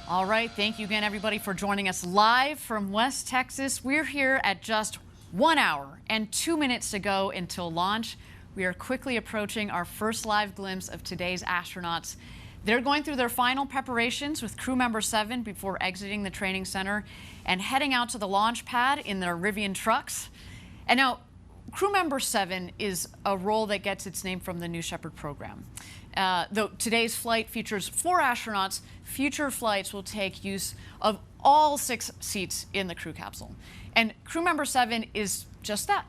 All right, thank you again, everybody, for joining us live from West Texas. We're here at just 1 hour and 2 minutes to go until launch. We are quickly approaching our first live glimpse of today's astronauts. They're going through their final preparations with crew member 7 before exiting the training center and heading out to the launch pad in their Rivian trucks. And now, crew member 7 is a role that gets its name from the New Shepard program. Though today's flight features 4 astronauts, future flights will take use of all 6 seats in the crew capsule. And crew member 7 is just that,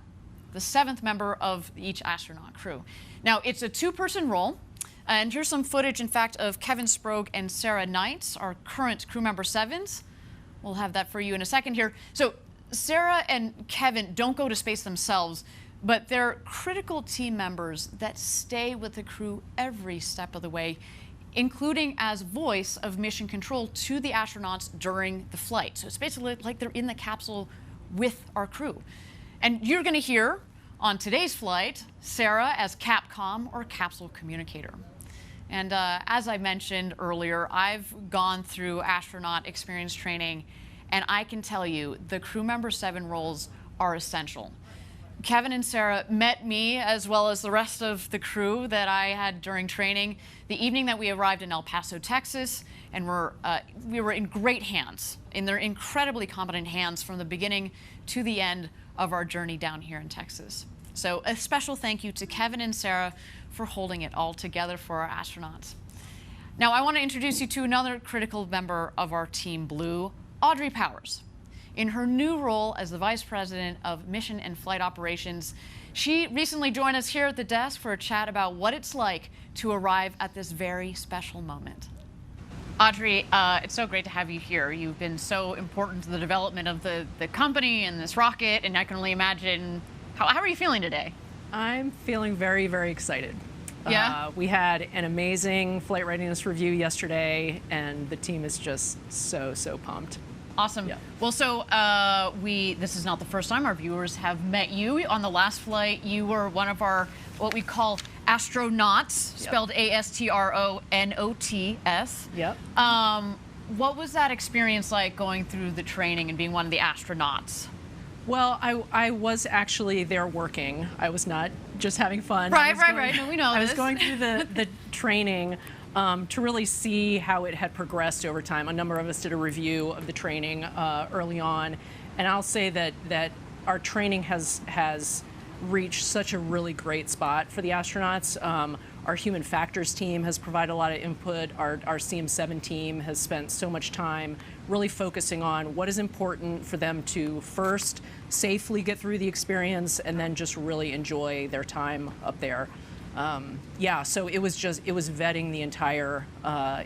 the 7th member of each astronaut crew. Now, it's a 2-person role. And here's some footage, in fact, of Kevin Sprague and Sarah Knights, our current crew member 7s. We'll have that for you in a second here. So Sarah and Kevin don't go to space themselves, but they're critical team members that stay with the crew every step of the way, including as voice of mission control to the astronauts during the flight. So it's basically like they're in the capsule with our crew. And you're going to hear on today's flight Sarah as Capcom, or capsule communicator. And as I mentioned earlier, I've gone through astronaut experience training, and I can tell you the crew member 7 roles are essential. Kevin and Sarah met me, as well as the rest of the crew that I had during training, the evening that we arrived in El Paso, Texas, and we were in great hands, in their incredibly competent hands from the beginning to the end of our journey down here in Texas. So a special thank you to Kevin and Sarah for holding it all together for our astronauts. Now, I want to introduce you to another critical member of our Team Blue, Audrey Powers. In her new role as the Vice President of Mission and Flight Operations, she recently joined us here at the desk for a chat about what it's like to arrive at this very special moment. Audrey, it's so great to have you here. You've been so important to the development of the company and this rocket, and I can only imagine, how are you feeling today? I'm feeling very, very excited. Yeah? We had an amazing flight readiness review yesterday, and the team is just so pumped. Awesome. Yeah. Well, so this is not the first time our viewers have met you. On the last flight, you were one of our, what we call astronauts, Yep. spelled A-S-T-R-O-N-O-T-S. Yep. What was that experience like, going through the training and being one of the astronauts? Well, I was actually there working. I was not just having fun. Right. No, we know I was this. going through the training to really see how it had progressed over time. A number of us did a review of the training early on, and I'll say that our training has reached such a really great spot for the astronauts. Our human factors team has provided a lot of input. Our CM7 team has spent so much time really focusing on what is important for them to first safely get through the experience and then just really enjoy their time up there. Yeah, so it was vetting the entire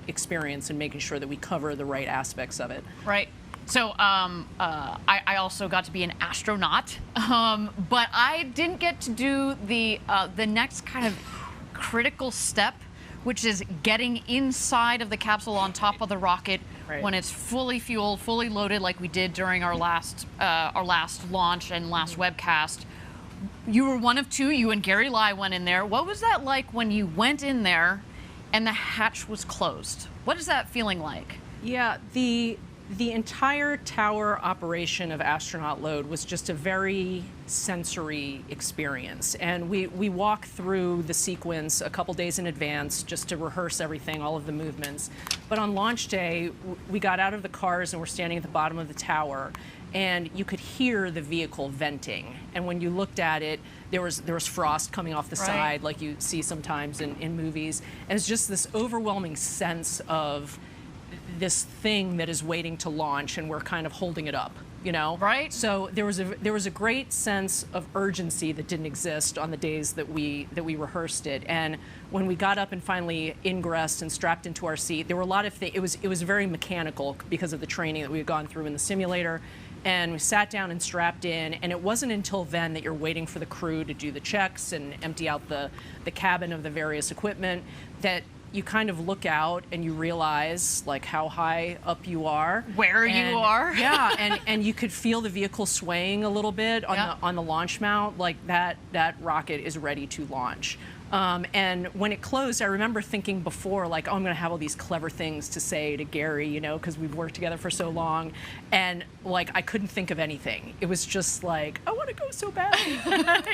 experience and making sure that we cover the right aspects of it. Right. So I also got to be an astronaut, but I didn't get to do the next kind of critical step, which is getting inside of the capsule on top of the rocket when it's fully fueled, fully loaded, like we did during our last launch and last webcast. You were one of 2. You and Gary Lai went in there. What was that like when you went in there and the hatch was closed? What is that feeling like? Yeah, the entire tower operation of astronaut load was just a very sensory experience. And we walked through the sequence a couple days in advance just to rehearse everything, all of the movements. But on launch day, we got out of the cars and we're standing at the bottom of the tower, and you could hear the vehicle venting. And when you looked at it, there was frost coming off the side, like you see sometimes in movies. And it's just this overwhelming sense of this thing that is waiting to launch, and we're kind of holding it up, you know? Right. So there was a great sense of urgency that didn't exist on the days that we rehearsed it. And when we got up and finally ingressed and strapped into our seat, there were a lot of things. It was very mechanical because of the training that we had gone through in the simulator. And we sat down and strapped in, and it wasn't until then that you're waiting for the crew to do the checks and empty out the cabin of the various equipment that you kind of look out and you realize like how high up you are, where you are. Yeah, and you could feel the vehicle swaying a little bit on the launch mount, like that rocket is ready to launch. And when it closed, I remember thinking before, like, oh, I'm going to have all these clever things to say to Gary, you know, because we've worked together for so long. And, like, I couldn't think of anything. It was just like, I want to go so badly,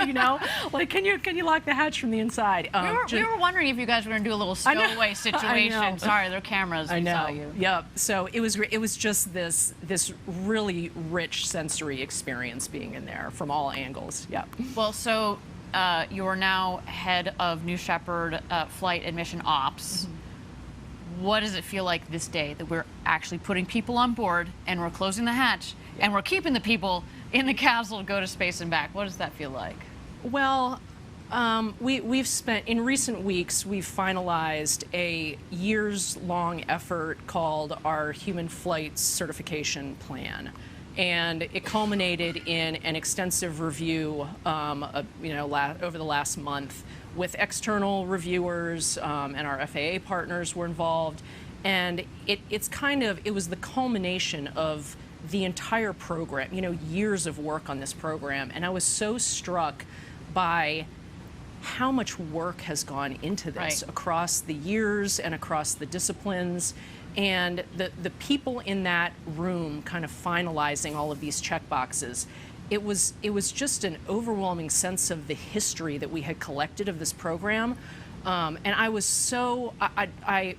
you know? Like, can you lock the hatch from the inside? We were wondering if you guys were going to do a little stowaway situation. Sorry, there are cameras. I know. Saw you. Yep. So it was just this really rich sensory experience being in there from all angles. Yep. Well, so you are now head of New Shepard Flight Admission Ops. Mm-hmm. What does it feel like this day that we're actually putting people on board and we're closing the hatch and we're keeping the people in the capsule to go to space and back? What does that feel like? Well, we've spent, in recent weeks, we've finalized a years-long effort called our Human Flight Certification Plan. And it culminated in an extensive review, over the last month with external reviewers, and our FAA partners were involved. And it was the culmination of the entire program, years of work on this program. And I was so struck by how much work has gone into this across the years and across the disciplines. And the people in that room kind of finalizing all of these check boxes, it was just an overwhelming sense of the history that we had collected of this program. And I was so,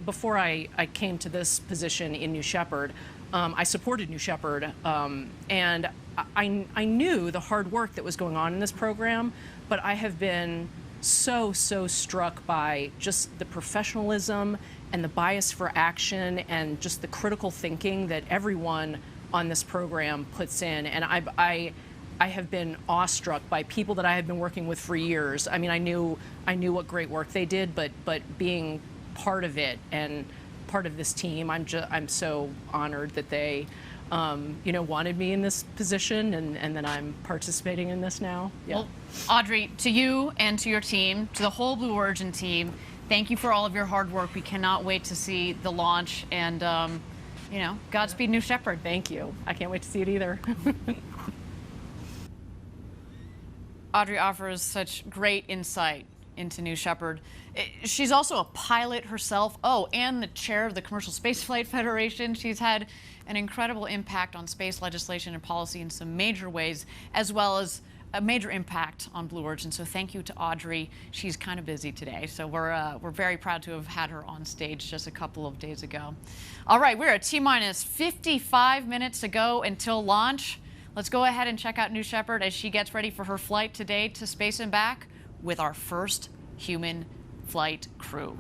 before I came to this position in New Shepard, I supported New Shepard, and I knew the hard work that was going on in this program, but I have been so struck by just the professionalism and the bias for action and just the critical thinking that everyone on this program puts in. And I have been awestruck by people that I have been working with for years. I mean, I knew what great work they did, but being part of it and part of this team, I'm so honored that they wanted me in this position, and that I'm participating in this now. Yeah. Well, Audrey, to you and to your team, to the whole Blue Origin team, thank you for all of your hard work. We cannot wait to see the launch, and Godspeed, New Shepard. Thank you. I can't wait to see it either. Audrey offers such great insight into New Shepard. She's also a pilot herself. Oh, and the chair of the Commercial Spaceflight Federation. She's had an incredible impact on space legislation and policy in some major ways, as well as a major impact on Blue Origin. So thank you to Audrey. She's kind of busy today, so we're very proud to have had her on stage just a couple of days ago. All right, we're at T-minus 55 minutes to go until launch. Let's go ahead and check out New Shepard as she gets ready for her flight today to space and back with our first human flight crew.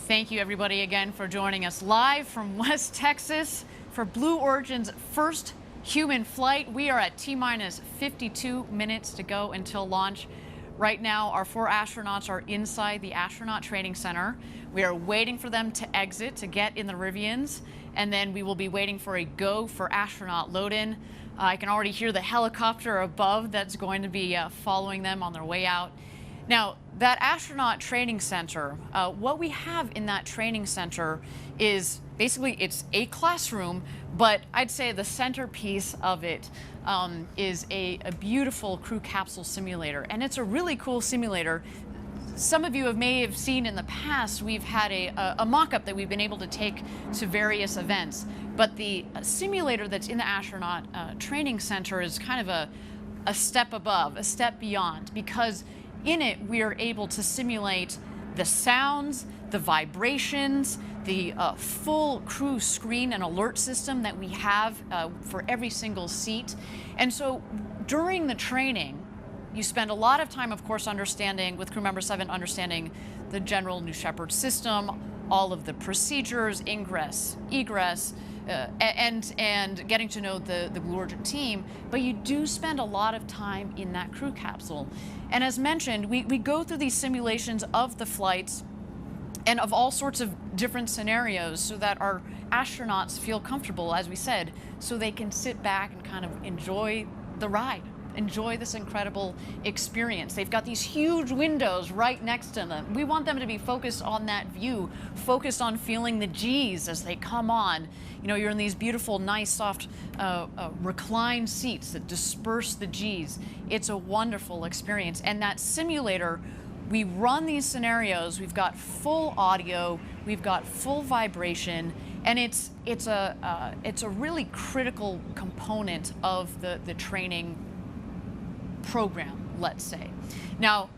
Thank you, everybody, again for joining us live from West Texas for Blue Origin's first human flight. We are at T-minus 52 minutes to go until launch. Right now, our 4 astronauts are inside the Astronaut Training Center. We are waiting for them to exit to get in the Rivians, and then we will be waiting for a go for astronaut load-in. I can already hear the helicopter above that's going to be following them on their way out. Now, that astronaut training center, what we have in that training center is basically it's a classroom, but I'd say the centerpiece of it is a beautiful crew capsule simulator. And it's a really cool simulator. Some of you may have seen in the past, we've had a mock-up that we've been able to take to various events. But the simulator that's in the astronaut training center is kind of a step above, a step beyond, because in it, we are able to simulate the sounds, the vibrations, the full crew screen and alert system that we have for every single seat. And so during the training, you spend a lot of time, of course, understanding, with crew member 7, understanding the general New Shepard system, all of the procedures, ingress, egress, and getting to know the Blue Origin team, but you do spend a lot of time in that crew capsule. And as mentioned, we go through these simulations of the flights and of all sorts of different scenarios so that our astronauts feel comfortable, as we said, so they can sit back and kind of enjoy the ride. Enjoy this incredible experience. They've got these huge windows right next to them. We want them to be focused on that view, focused on feeling the G's as they come on. You know, you're in these beautiful, nice, soft, reclined seats that disperse the G's. It's a wonderful experience. And that simulator, we run these scenarios. We've got full audio. We've got full vibration. And it's a really critical component of the training program, let's say. Now,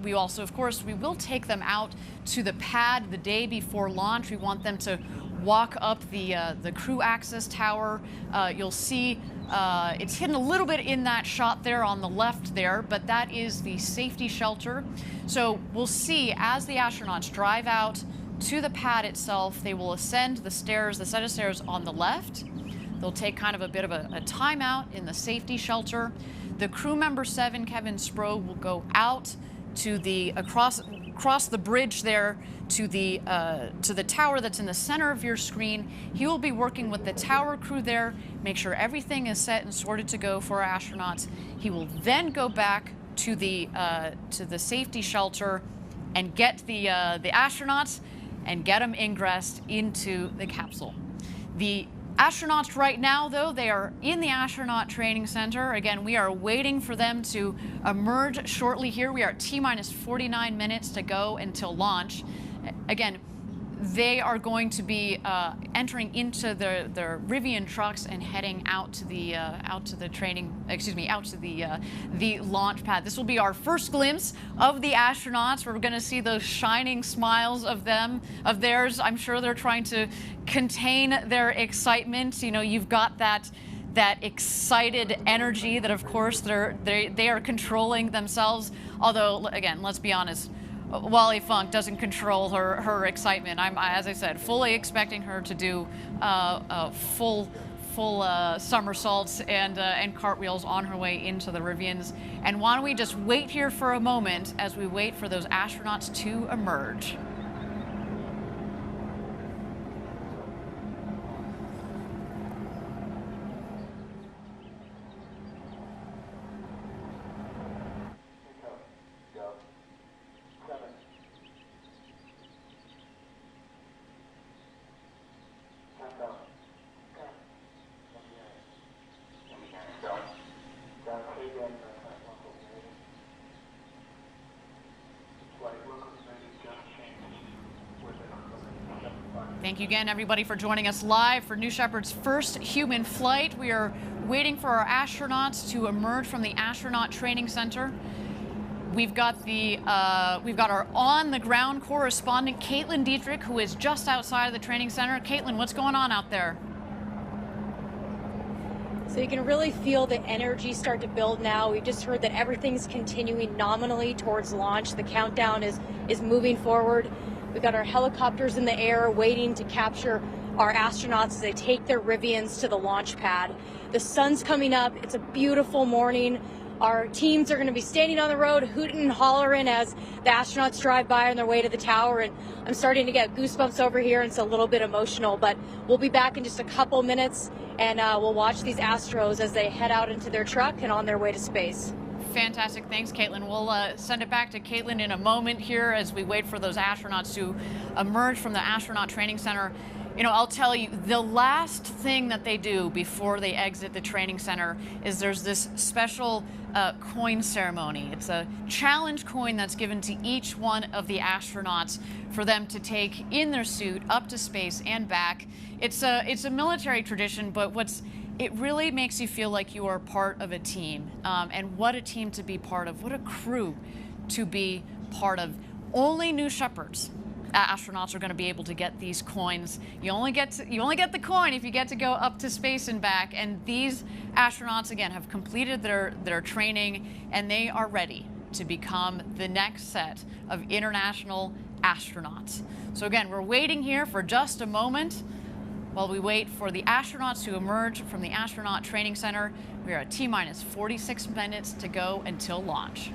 we also, of course, we will take them out to the pad the day before launch. We want them to walk up the crew access tower. You'll see it's hidden a little bit in that shot there on the left there, but that is the safety shelter. So we'll see as the astronauts drive out to the pad itself, they will ascend the stairs, the set of stairs on the left. They'll take kind of a bit of a timeout in the safety shelter. The crew member 7, Kevin Spro, will go out to the across the bridge there to the tower that's in the center of your screen. He will be working with the tower crew there, make sure everything is set and sorted to go for our astronauts. He will then go back to the safety shelter and get the astronauts and get them ingressed into the capsule. The astronauts right now, though, they are in the astronaut training center. Again, we are waiting for them to emerge shortly here. We are at T-minus 49 minutes to go until launch. Again, they are going to be entering into the Rivian trucks and heading out to the launch pad. This will be our first glimpse of the astronauts. We're going to see those shining smiles of theirs. I'm sure they're trying to contain their excitement. You know, you've got that excited energy that, of course, they are controlling themselves. Although, again, let's be honest, Wally Funk doesn't control her excitement. I'm, as I said, fully expecting her to do full somersaults and cartwheels on her way into the Rivians. And why don't we just wait here for a moment as we wait for those astronauts to emerge. Thank you again, everybody, for joining us live for New Shepard's first human flight. We are waiting for our astronauts to emerge from the astronaut training center. We've got our on-the-ground correspondent, Caitlin Dietrich, who is just outside of the training center. Caitlin, what's going on out there? So you can really feel the energy start to build now. We just heard that everything's continuing nominally towards launch. The countdown is moving forward. We've got our helicopters in the air waiting to capture our astronauts as they take their Rivians to the launch pad. The sun's coming up. It's a beautiful morning. Our teams are going to be standing on the road, hooting and hollering as the astronauts drive by on their way to the tower. And I'm starting to get goosebumps over here, and it's a little bit emotional. But we'll be back in just a couple minutes, and we'll watch these Astros as they head out into their truck and on their way to space. Fantastic. Thanks, Caitlin. We'll send it back to Caitlin in a moment here as we wait for those astronauts to emerge from the astronaut training center. You know, I'll tell you, the last thing that they do before they exit the training center is there's this special coin ceremony. It's a challenge coin that's given to each one of the astronauts for them to take in their suit up to space and back. It's a military tradition, but it really makes you feel like you are part of a team. And what a team to be part of. What a crew to be part of. Only New Shepherds astronauts are going to be able to get these coins. You only get the coin if you get to go up to space and back. And these astronauts, again, have completed their training, and they are ready to become the next set of international astronauts. So again, we're waiting here for just a moment while we wait for the astronauts to emerge from the astronaut training center. We are at T-minus 46 minutes to go until launch.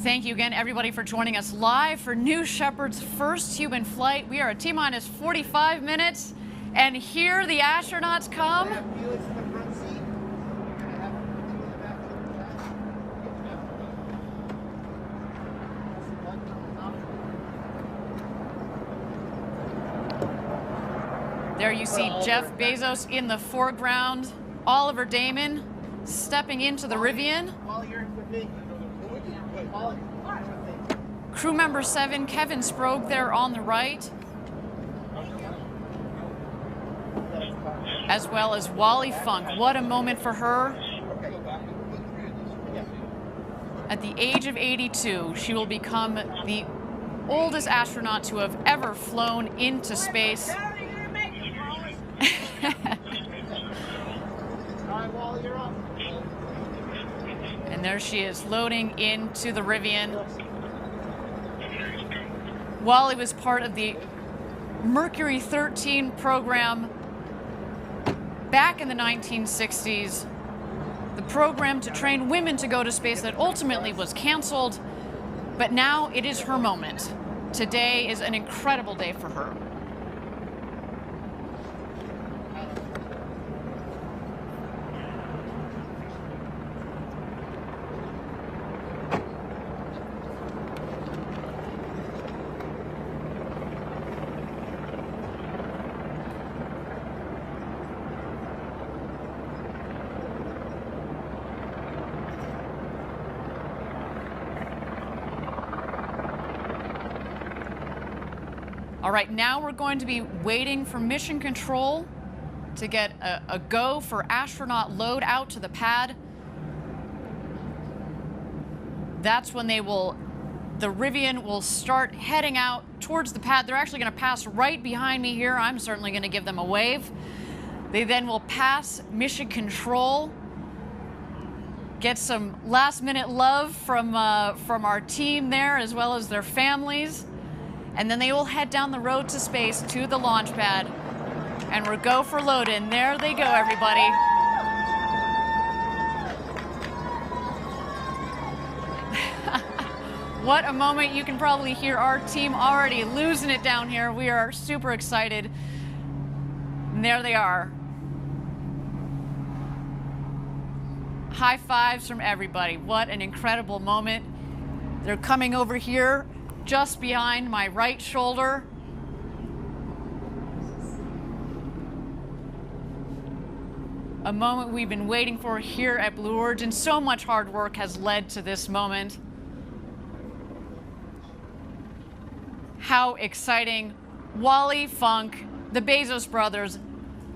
Thank you again, everybody, for joining us live for New Shepard's first human flight. We are at T-minus 45 minutes, and here the astronauts come. There you see Jeff Bezos in the foreground, Oliver Damon stepping into the Rivian. Crew member 7, Kevin Sprogue, there on the right. as well as Wally Funk. What a moment for her. At the age of 82, she will become the oldest astronaut to have ever flown into space. And there she is, loading into the Rivian. Wally was part of the Mercury 13 program back in the 1960s. The program to train women to go to space that ultimately was canceled, but now it is her moment. Today is an incredible day for her. All right, now we're going to be waiting for mission control to get a go for astronaut load out to the pad. That's when the Rivian will start heading out towards the pad. They're actually going to pass right behind me here. I'm certainly going to give them a wave. They then will pass mission control, get some last-minute love from our team there, as well as their families. And then they will head down the road to space to the launch pad. And we'll go for load in. There they go, everybody. What a moment. You can probably hear our team already losing it down here. We are super excited. And there they are. High fives from everybody. What an incredible moment. They're coming over here just behind my right shoulder. A moment we've been waiting for here at Blue Origin. So much hard work has led to this moment. How exciting. Wally Funk, the BEZOS brothers,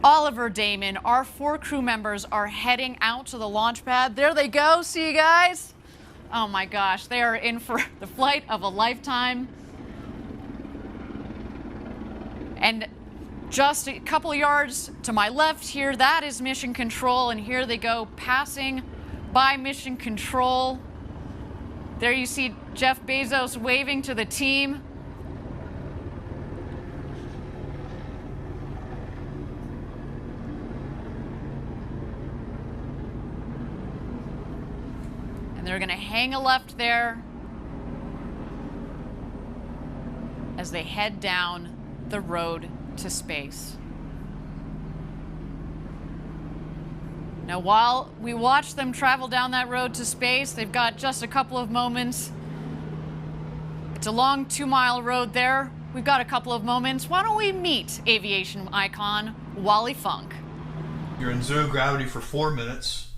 Oliver Damon, our 4 crew members are heading out to the launch pad. There they go. See you guys. Oh my gosh, they are in for the flight of a lifetime. And just a couple of yards to my left here, that is mission control, and here they go, passing by mission control. There you see Jeff Bezos waving to the team. They're going to hang a left there as they head down the road to space. Now, while we watch them travel down that road to space, they've got just a couple of moments. It's a long 2-mile road there. We've got a couple of moments. Why don't we meet aviation icon Wally Funk? You're in zero gravity for 4 minutes.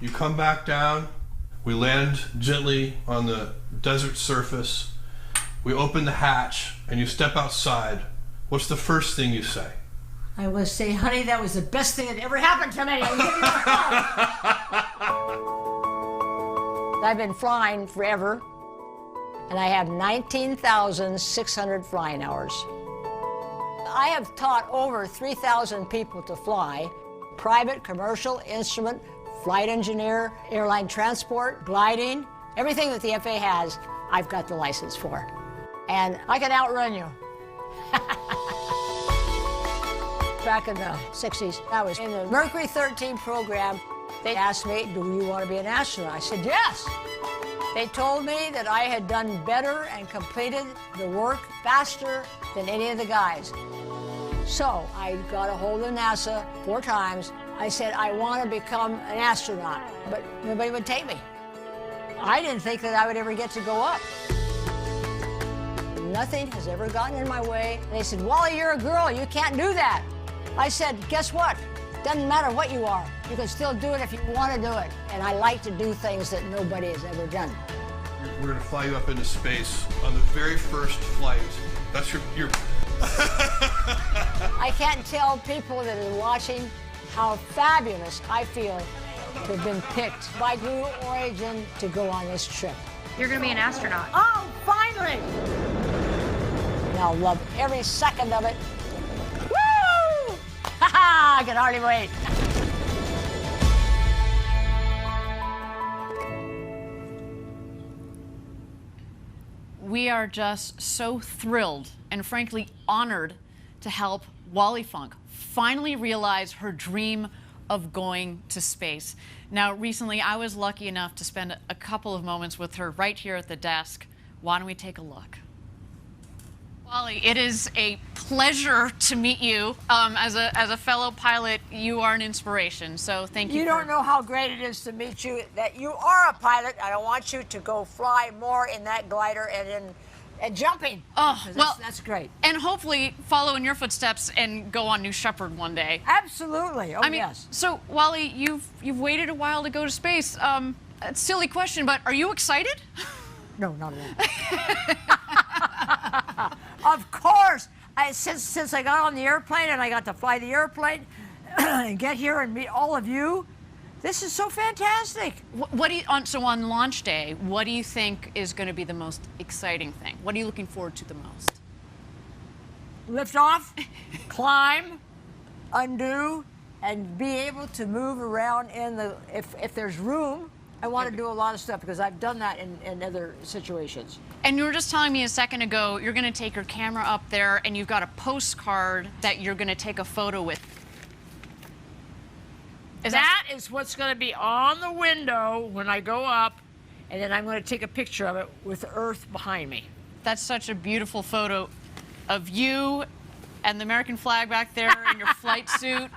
You come back down. We land gently on the desert surface. We open the hatch and you step outside. What's the first thing you say? I will say, honey, that was the best thing that ever happened to me. I've been flying forever, and I have 19,600 flying hours. I have taught over 3,000 people to fly, private, commercial, instrument, flight engineer, airline transport, gliding, everything that the FAA has, I've got the license for. And I can outrun you. Back in the 60s, I was in the Mercury 13 program. They asked me, do you want to be an astronaut? I said, yes. They told me that I had done better and completed the work faster than any of the guys. So I got a hold of NASA 4 times. I said, I want to become an astronaut, but nobody would take me. I didn't think that I would ever get to go up. Nothing has ever gotten in my way. They said, Wally, you're a girl, you can't do that. I said, guess what? Doesn't matter what you are. You can still do it if you want to do it. And I like to do things that nobody has ever done. We're going to fly you up into space on the very first flight. That's your I can't tell people that are watching how fabulous I feel to have been picked by Blue Origin to go on this trip. You're going to be an astronaut. Oh, finally! And I'll love every second of it. Woo! Ha ha! I can hardly wait. We are just so thrilled and frankly honored to help Wally Funk finally realize her dream of going to space. Now, recently I was lucky enough to spend a couple of moments with her right here at the desk. Why don't we take a look? Wally, it is a pleasure to meet you. As a fellow pilot, you are an inspiration, so thank you. You don't know how great it is to meet you, that you are a pilot, and I want you to go fly more in that glider and jumping. Oh, well, that's great. And hopefully follow in your footsteps and go on New Shepard one day. Absolutely. Oh, I mean, yes. So, Wally, you've waited a while to go to space. A silly question, but are you excited? No, not at all. Of course. Since I got on the airplane and I got to fly the airplane and get here and meet all of you, this is so fantastic. What do you, so on launch day, what do you think is going to be the most exciting thing? What are you looking forward to the most? Lift off, climb, undo, and be able to move around in the, if there's room. I want to do a lot of stuff because I've done that in other situations. And you were just telling me a second ago, you're going to take your camera up there and you've got a postcard that you're going to take a photo with. That is what's going to be on the window when I go up, and then I'm going to take a picture of it with the Earth behind me. That's such a beautiful photo of you and the American flag back there in your flight suit,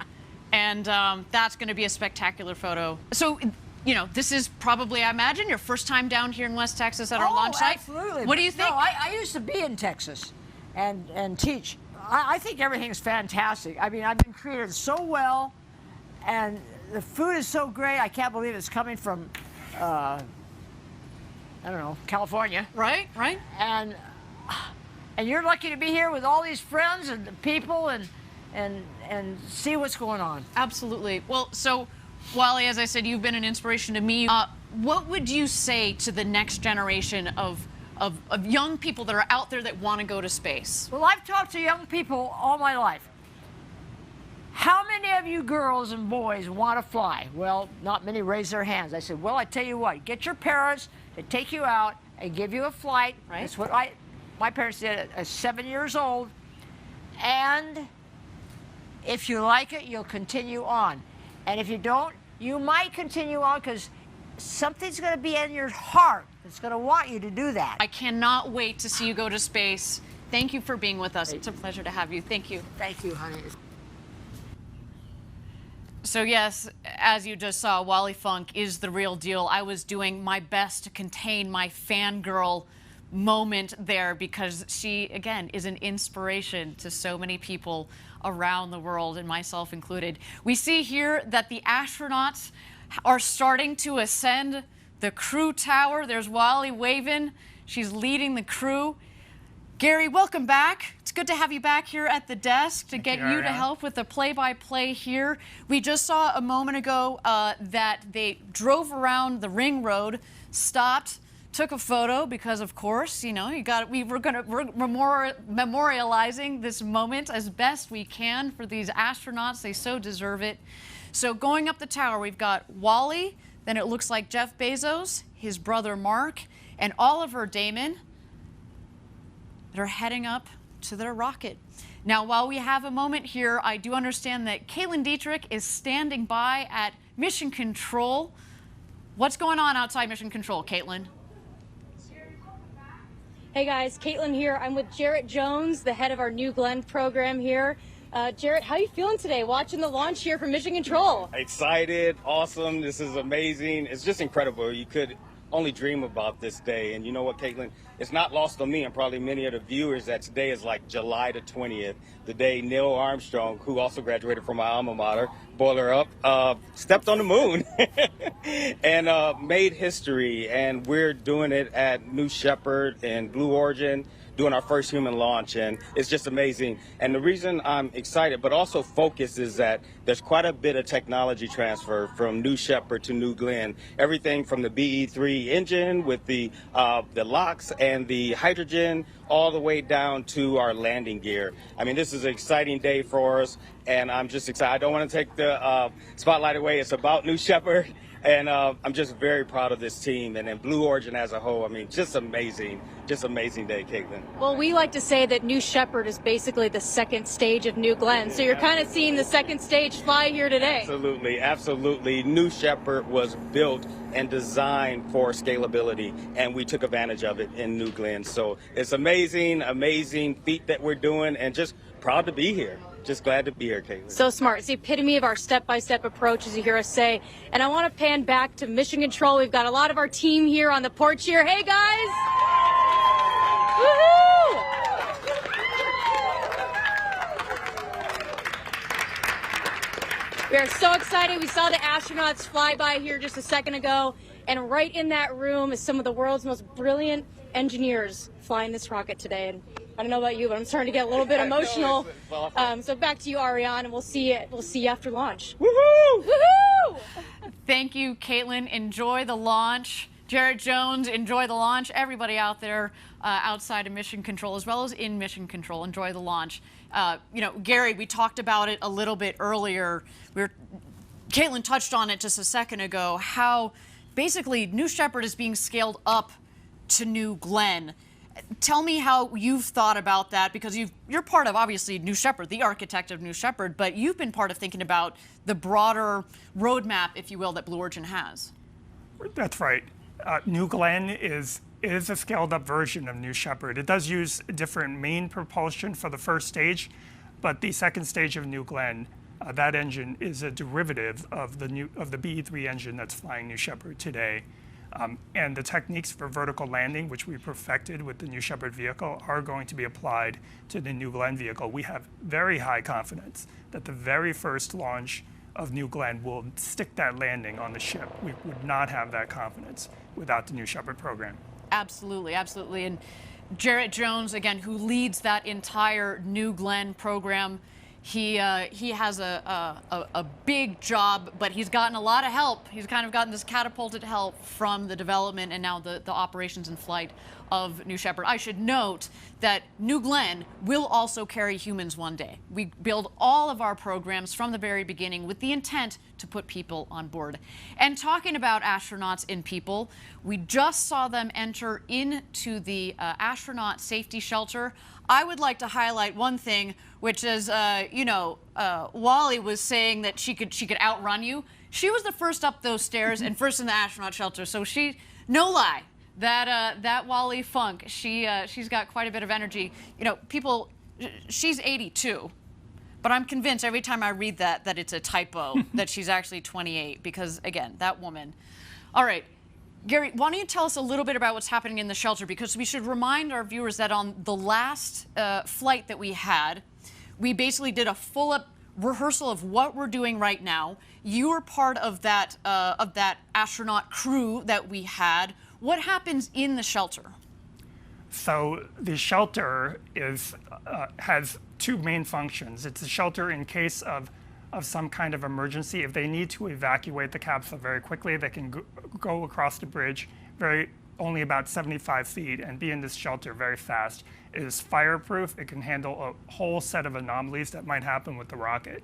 and that's going to be a spectacular photo. So, you know, this is probably, I imagine, your first time down here in West Texas at our launch site. Absolutely. What do you think? No, I used to be in Texas and teach. I think everything's fantastic. I mean, I've been treated so well, and the food is so great. I can't believe it's coming from, I don't know, California. Right, right. And you're lucky to be here with all these friends and people and see what's going on. Absolutely. Well, so, Wally, as I said, you've been an inspiration to me. What would you say to the next generation of young people that are out there that want to go to space? Well, I've talked to young people all my life. How many of you girls and boys want to fly? Well, not many raised their hands. I said, well, I tell you what, get your parents to take you out and give you a flight. Right. That's what my parents did at 7 years old. And if you like it, you'll continue on. And if you don't, you might continue on because something's going to be in your heart that's going to want you to do that. I cannot wait to see you go to space. Thank you for being with us. It's a pleasure to have you. Thank you. Thank you, honey. So yes, as you just saw, Wally Funk is the real deal. I was doing my best to contain my fangirl moment there because she, again, is an inspiration to so many people around the world, and myself included. We see here that the astronauts are starting to ascend the crew tower. There's Wally waving. She's leading the crew. Gary, welcome back. It's good to have you back here at the desk to get you to help with the play-by-play here. We just saw a moment ago that they drove around the ring road, stopped, took a photo because, of course, you know, we're memorializing this moment as best we can for these astronauts. They so deserve it. So going up the tower, we've got Wally, then it looks like Jeff Bezos, his brother Mark, and Oliver Damon that are heading up to their rocket. Now, while we have a moment here, I do understand that Caitlin Dietrich is standing by at Mission Control. What's going on outside Mission Control, Caitlin? Hey guys, Caitlin here. I'm with Jarrett Jones, the head of our New Glenn program here. Jarrett, how are you feeling today watching the launch here from Mission Control? Excited, awesome, this is amazing. It's just incredible. You could only dream about this day. And you know what, Caitlin? It's not lost on me and probably many of the viewers that today is like July the 20th, the day Neil Armstrong, who also graduated from my alma mater, Boiler Up, stepped on the moon and made history. And we're doing it at New Shepard and Blue Origin. doing our first human launch, and it's just amazing. And the reason I'm excited, but also focused, is that there's quite a bit of technology transfer from New Shepard to New Glenn. Everything from the BE3 engine with the LOX and the hydrogen, all the way down to our landing gear. I mean, this is an exciting day for us, and I'm just excited. I don't want to take the spotlight away. It's about New Shepard. And I'm just very proud of this team and then Blue Origin as a whole. I mean, just amazing day, Caitlin. Well, we like to say that New Shepard is basically the second stage of New Glenn. So you're kind of seeing the second stage fly here today. Absolutely, absolutely. New Shepard was built and designed for scalability, and we took advantage of it in New Glenn. So it's amazing feat that we're doing, and just proud to be here. Just glad to be here, Caitlin. So smart. It's the epitome of our step-by-step approach, as you hear us say. And I want to pan back to Mission Control. We've got a lot of our team here on the porch here. Hey, guys! Woohoo! We are so excited. We saw the astronauts fly by here just a second ago. And right in that room is some of the world's most brilliant engineers flying this rocket today. And I don't know about you, but I'm starting to get a little bit emotional. So back to you, Ariane, and we'll see you after launch. Woohoo! Woohoo! Thank you, Caitlin. Enjoy the launch. Jarrett Jones, enjoy the launch. Everybody out there outside of Mission Control, as well as in Mission Control, enjoy the launch. Gary, we talked about it a little bit earlier. Caitlin touched on it just a second ago, how basically New Shepard is being scaled up to New Glenn. Tell me how you've thought about that, because you're part of, obviously, New Shepard, the architect of New Shepard, but you've been part of thinking about the broader roadmap, if you will, that Blue Origin has. That's right. New Glenn is a scaled-up version of New Shepard. It does use a different main propulsion for the first stage, but the second stage of New Glenn, that engine is a derivative of the BE3 engine that's flying New Shepard today. And the techniques for vertical landing, which we perfected with the New Shepard vehicle, are going to be applied to the New Glenn vehicle. We have very high confidence that the very first launch of New Glenn will stick that landing on the ship. We would not have that confidence without the New Shepard program. Absolutely, absolutely. And Jarrett Jones, again, who leads that entire New Glenn program, he has a big job, but he's gotten a lot of help. He's kind of gotten this catapulted help from the development and now the operations and flight of New Shepard. I should note that New Glenn will also carry humans one day. We build all of our programs from the very beginning with the intent to put people on board. And talking about astronauts and people, we just saw them enter into the astronaut safety shelter. I would like to highlight one thing, which is, Wally was saying that she could outrun you. She was the first up those stairs and first in the astronaut shelter. So no lie, that Wally Funk, she's got quite a bit of energy. She's 82, but I'm convinced every time I read that it's a typo, that she's actually 28, because again, that woman. All right. Gary, why don't you tell us a little bit about what's happening in the shelter, because we should remind our viewers that on the last flight that we had, we basically did a full-up rehearsal of what we're doing right now. You were part of that astronaut crew that we had. What happens in the shelter? So the shelter has two main functions. It's a shelter in case of some kind of emergency. If they need to evacuate the capsule very quickly, they can go across the bridge only about 75 feet and be in this shelter very fast. It is fireproof. It can handle a whole set of anomalies that might happen with the rocket.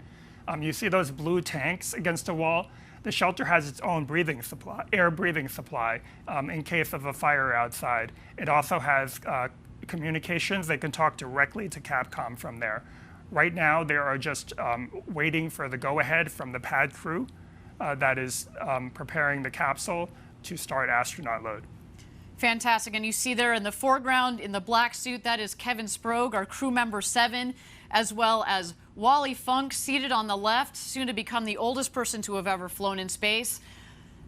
You see those blue tanks against the wall? The shelter has its own air breathing supply in case of a fire outside. It also has communications. They can talk directly to Capcom from there. Right now, they are just waiting for the go-ahead from the pad crew that is preparing the capsule to start astronaut load. Fantastic. And you see there in the foreground, in the black suit, that is Kevin Sprague, our crew member 7, as well as Wally Funk, seated on the left, soon to become the oldest person to have ever flown in space.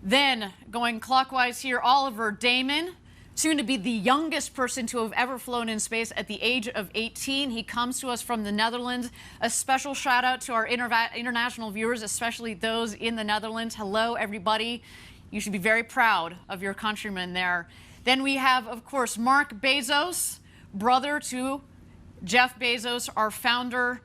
Then, going clockwise here, Oliver Damon, soon to be the youngest person to have ever flown in space at the age of 18. He comes to us from the Netherlands. A special shout out to our international viewers, especially those in the Netherlands. Hello, everybody. You should be very proud of your countrymen there. Then we have, of course, Mark BEZOS brother to Jeff Bezos, our founder,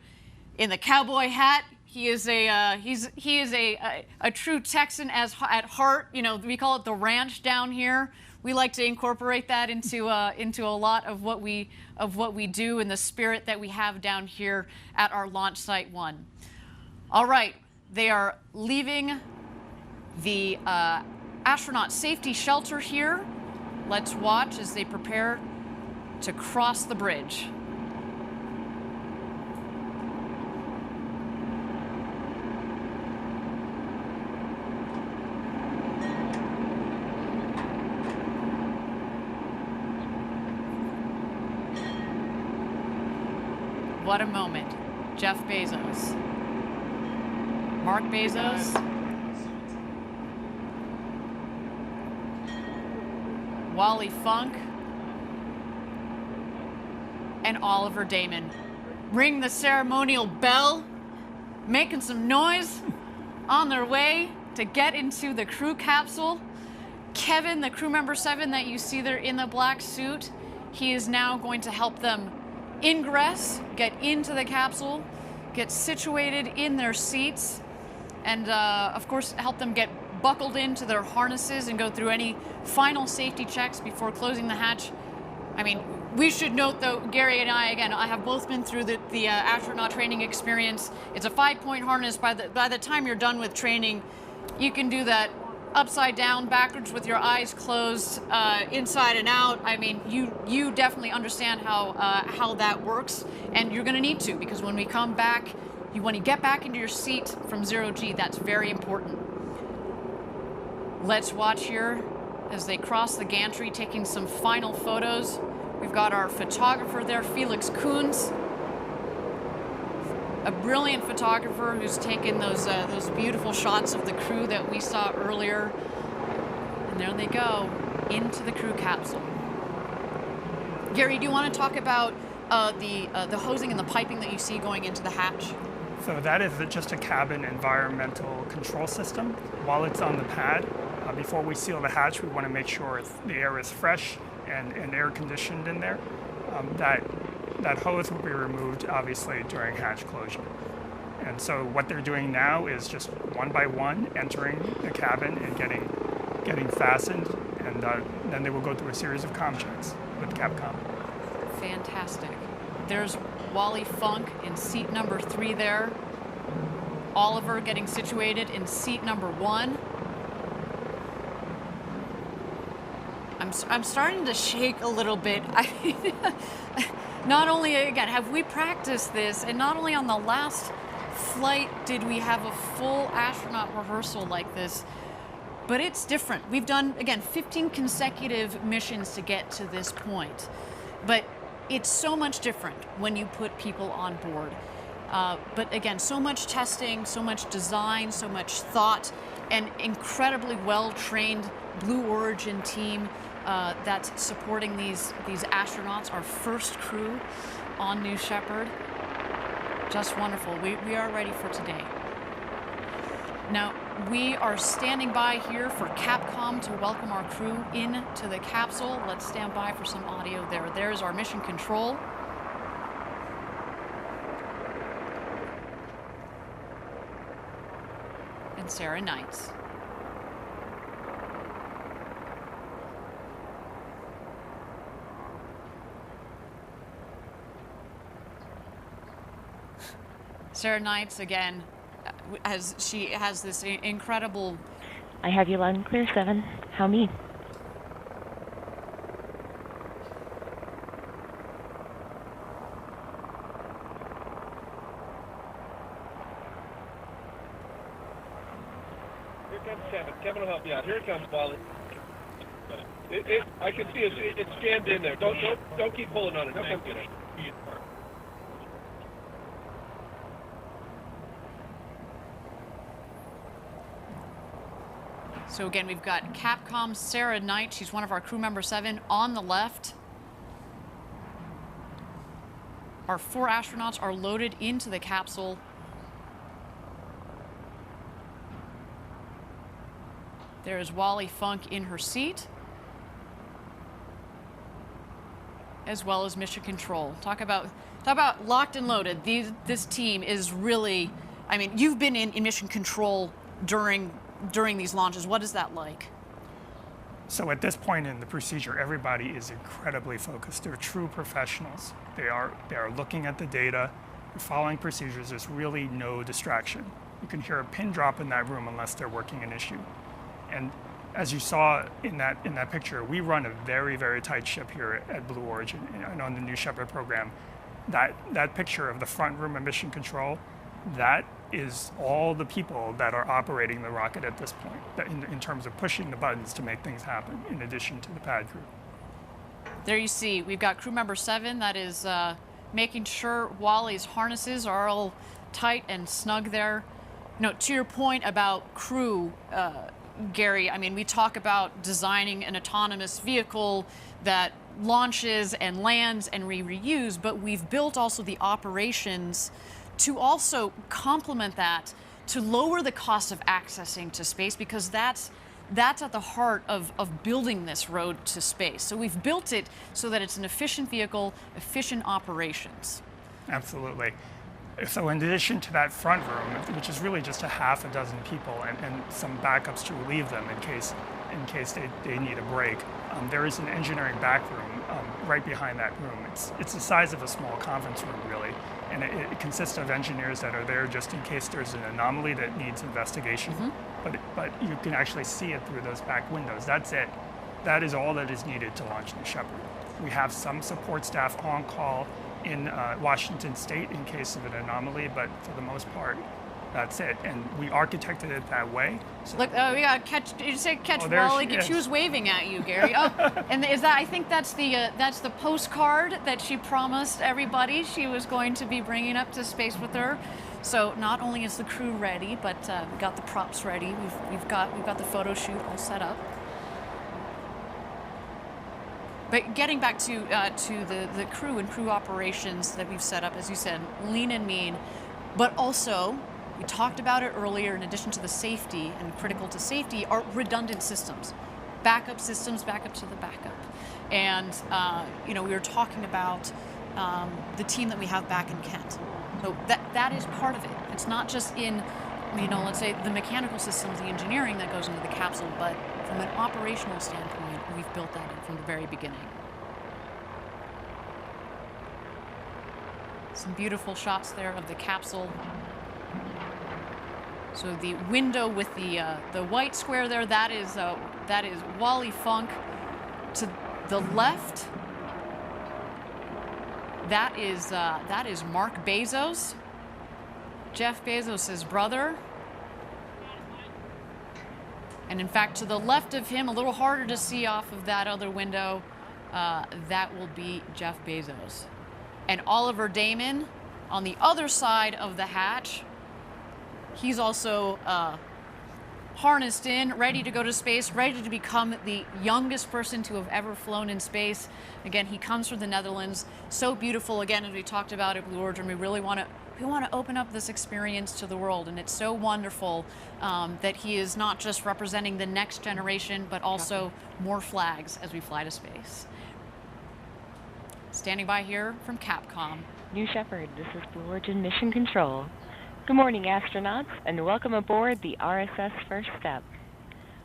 in the cowboy hat. He is a true Texan at heart. You know, we call it the ranch down here. We like to incorporate that into a lot of what we do, and the spirit that we have down here at our launch site 1. All right, they are leaving the astronaut safety shelter here. Let's watch as they prepare to cross the bridge. What a moment. Jeff Bezos, Mark Bezos, Wally Funk, and Oliver Damon. Ring the ceremonial bell, making some noise on their way to get into the crew capsule. Kevin, the crew member 7 that you see there in the black suit, he is now going to help them ingress, get into the capsule, get situated in their seats, and of course help them get buckled into their harnesses and go through any final safety checks before closing the hatch. I mean, we should note though, Gary and I have both been through the astronaut training experience. It's a 5-point harness. By the time you're done with training, you can do that upside down, backwards, with your eyes closed, inside and out. I mean, you definitely understand how that works, and you're going to need to, because when we come back, when you get back into your seat from 0G, that's very important. Let's watch here as they cross the gantry, taking some final photos. We've got our photographer there, Felix Kunz, a brilliant photographer who's taken those beautiful shots of the crew that we saw earlier. And there they go, into the crew capsule. Gary, do you want to talk about the hosing and the piping that you see going into the hatch? So that is just a cabin environmental control system. While it's on the pad, before we seal the hatch, we want to make sure the air is fresh and air conditioned in there. That hose will be removed, obviously, during hatch closure. And so what they're doing now is just one by one entering the cabin and getting fastened, and then they will go through a series of comm checks with Capcom. Fantastic. There's Wally Funk in seat number 3 there. Oliver getting situated in seat number 1. I'm starting to shake a little bit. Not only, again, have we practiced this, and not only on the last flight did we have a full astronaut rehearsal like this, but it's different. We've done, again, 15 consecutive missions to get to this point. But it's so much different when you put people on board. But again, so much testing, so much design, so much thought, and incredibly well-trained Blue Origin team that's supporting these astronauts, our first crew on New Shepard. Just wonderful. We are ready for today. Now, we are standing by here for Capcom to welcome our crew into the capsule. Let's stand by for some audio there. There's our mission control. And Sarah Knights. Sarah Knights, again, she has this incredible... I have you loud and clear, 7. How me? Here comes Kevin. Kevin will help you out. Here it comes, Wally. I can see it's jammed in there. Don't keep pulling on it. Don't come get it. So again, we've got Capcom's Sarah Knight. She's one of our crew member 7 on the left. Our 4 astronauts are loaded into the capsule. There is Wally Funk in her seat. as well as mission control. Talk about locked and loaded. This team is really, I mean, you've been in mission control during these launches. What is that like? So at this point in the procedure, everybody is incredibly focused. They're true professionals. They are looking at the data, they're following procedures. There's really no distraction. You can hear a pin drop in that room unless they're working an issue. And as you saw in that picture, we run a very, very tight ship here at Blue Origin and on the New Shepard program. That picture of the front room of mission control, that is all the people that are operating the rocket at this point, in terms of pushing the buttons to make things happen, in addition to the pad crew. There you see, we've got crew member 7 that is making sure Wally's harnesses are all tight and snug there. You know, to your point about crew, Gary, I mean, we talk about designing an autonomous vehicle that launches and lands and reuse, but we've built also the operations to also complement that, to lower the cost of accessing to space, because that's at the heart of building this road to space. So we've built it so that it's an efficient vehicle, efficient operations. Absolutely. So in addition to that front room, which is really just a half a dozen people and some backups to relieve them in case they need a break, there is an engineering back room right behind that room. It's the size of a small conference room, really, and it consists of engineers that are there just in case there's an anomaly that needs investigation. Mm-hmm. But you can actually see it through those back windows. That's it. That is all that is needed to launch New Shepard. We have some support staff on call in Washington State in case of an anomaly, but for the most part, that's it. And we architected it that way. So look, we got catch. Did you say catch Wally? She was waving at you, Gary. Oh, and is that? I think that's the postcard that she promised everybody she was going to be bringing up to space with her. So not only is the crew ready, but we got the props ready. We've got the photo shoot all set up. But getting back to the crew and crew operations that we've set up, as you said, lean and mean, but also, we talked about it earlier, in addition to the safety and critical to safety are redundant systems, backup systems, backup to the backup. And, you know, we were talking about the team that we have back in Kent. So that is part of it. It's not just in, you know, let's say the mechanical systems, the engineering that goes into the capsule, but from an operational standpoint, we've built that in from the very beginning. Some beautiful shots there of the capsule. So the window with the white square there, that is Wally Funk. To the left, that is Mark Bezos, Jeff Bezos' brother. And in fact, to the left of him, a little harder to see off of that other window, that will be Jeff Bezos. And Oliver Damon on the other side of the hatch, he's also harnessed in, ready to go to space, ready to become the youngest person to have ever flown in space. Again, he comes from the Netherlands. So beautiful. Again, as we talked about at Blue Origin, we really want to open up this experience to the world, and it's so wonderful that he is not just representing the next generation, but also more flags as we fly to space. Standing by here from Capcom. New Shepard, this is Blue Origin Mission Control. Good morning, astronauts, and welcome aboard the RSS First Step.